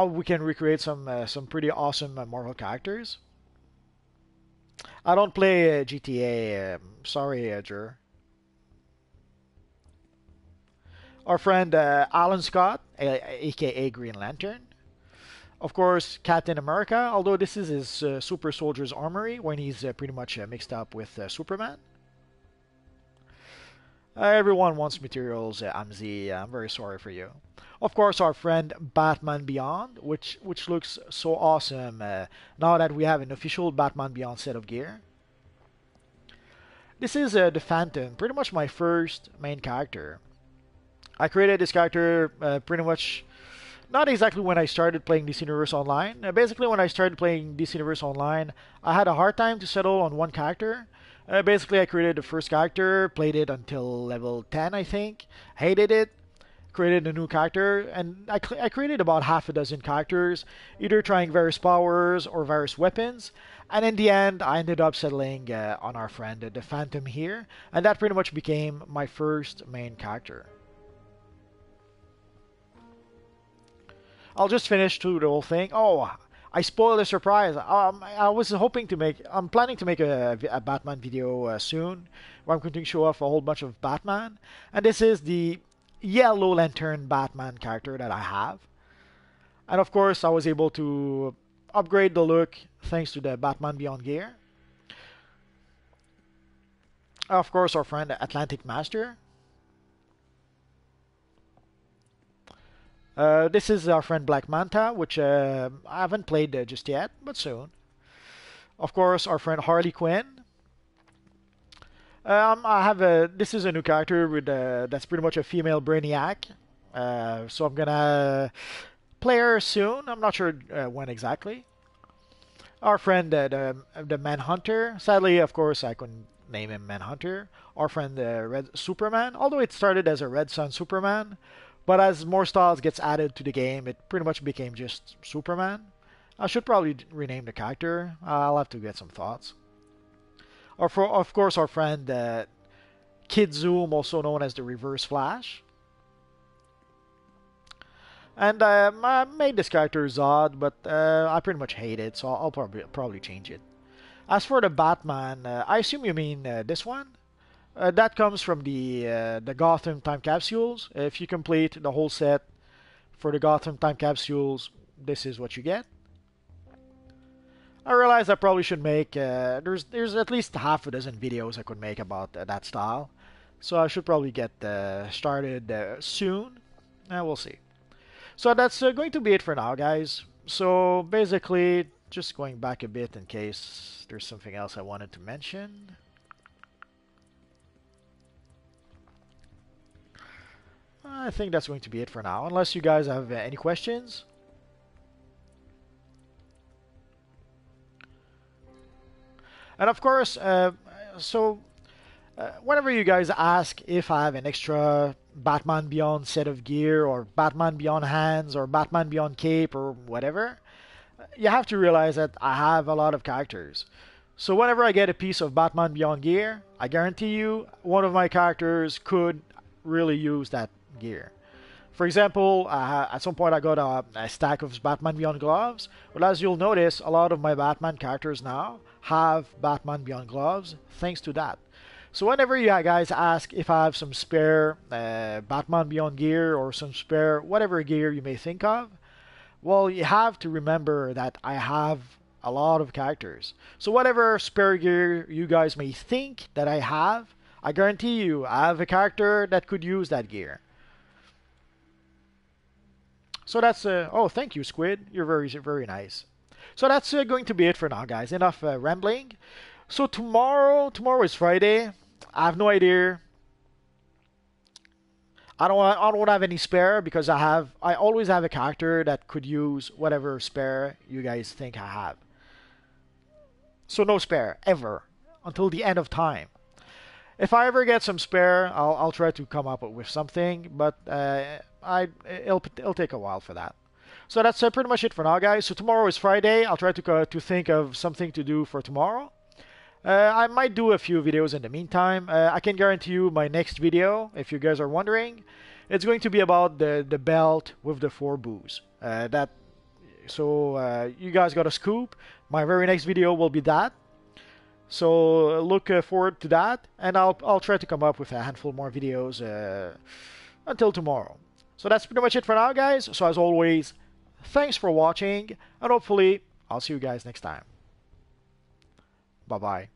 we can recreate some pretty awesome Marvel characters. I don't play GTA. Sorry, Jer. Our friend Alan Scott, aka Green Lantern. Of course, Captain America, although this is his super soldier's armory when he's pretty much mixed up with Superman. Everyone wants materials, Amzi. I'm very sorry for you. Of course, our friend Batman Beyond, which looks so awesome now that we have an official Batman Beyond set of gear. This is the Phantom, pretty much my first main character. I created this character pretty much not exactly when I started playing DC Universe Online. Basically, when I started playing DC Universe Online, I had a hard time to settle on one character. Basically, I created the first character, played it until level 10, I think, hated it, created a new character, and I created about half a dozen characters, either trying various powers or various weapons. And in the end, I ended up settling on our friend, the Phantom here, and that pretty much became my first main character. I'll just finish through the whole thing. Oh, I spoiled a surprise. I was hoping to make. I'm planning to make a Batman video soon, where I'm going to show off a whole bunch of Batman, and this is the Yellow Lantern Batman character that I have. And of course, I was able to upgrade the look thanks to the Batman Beyond gear. Of course, our friend Atlantic Master. This is our friend Black Manta, which I haven't played just yet, but soon. Of course, our friend Harley Quinn. I have a. This is a new character with that's pretty much a female Brainiac. So I'm gonna play her soon. I'm not sure when exactly. Our friend the Manhunter. Sadly, of course, I couldn't name him Manhunter. Our friend Red Superman. Although it started as a Red Sun Superman. But as more styles gets added to the game, it pretty much became just Superman. I should probably rename the character. I'll have to get some thoughts. Of course, our friend Kid Zoom, also known as the Reverse Flash. And I made this character Zod, but I pretty much hate it, so I'll probably change it. As for the Batman, I assume you mean this one? That comes from the Gotham time capsules. If you complete the whole set for the Gotham time capsules, this is what you get. I realize I probably should make. There's at least half a dozen videos I could make about that style, so I should probably get started soon. We'll see. So that's going to be it for now, guys. So basically, just going back a bit in case there's something else I wanted to mention. I think that's going to be it for now, unless you guys have any questions. And of course, whenever you guys ask if I have an extra Batman Beyond set of gear, or Batman Beyond hands, or Batman Beyond cape, or whatever, you have to realize that I have a lot of characters. So whenever I get a piece of Batman Beyond gear, I guarantee you one of my characters could really use that gear. For example, at some point I got a stack of Batman Beyond gloves. But as you'll notice, a lot of my Batman characters now have Batman Beyond gloves thanks to that. So whenever you guys ask if I have some spare Batman Beyond gear or some spare whatever gear you may think of, well, you have to remember that I have a lot of characters. So whatever spare gear you guys may think that I have, I guarantee you I have a character that could use that gear. So that's oh, thank you, Squid. You're very, very nice. So that's going to be it for now, guys. Enough rambling. So tomorrow is Friday. I have no idea. I don't have any spare because I always have a character that could use whatever spare you guys think I have. So no spare ever until the end of time. If I ever get some spare, I'll try to come up with something, but it'll take a while for that. So that's pretty much it for now, guys. So tomorrow is Friday. I'll try to think of something to do for tomorrow. I might do a few videos in the meantime. I can guarantee you my next video, if you guys are wondering, it's going to be about the belt with the 4 boos. So you guys got a scoop. My very next video will be that. So look forward to that, and I'll try to come up with a handful more videos until tomorrow. So that's pretty much it for now, guys. So as always, thanks for watching, and hopefully I'll see you guys next time. Bye bye.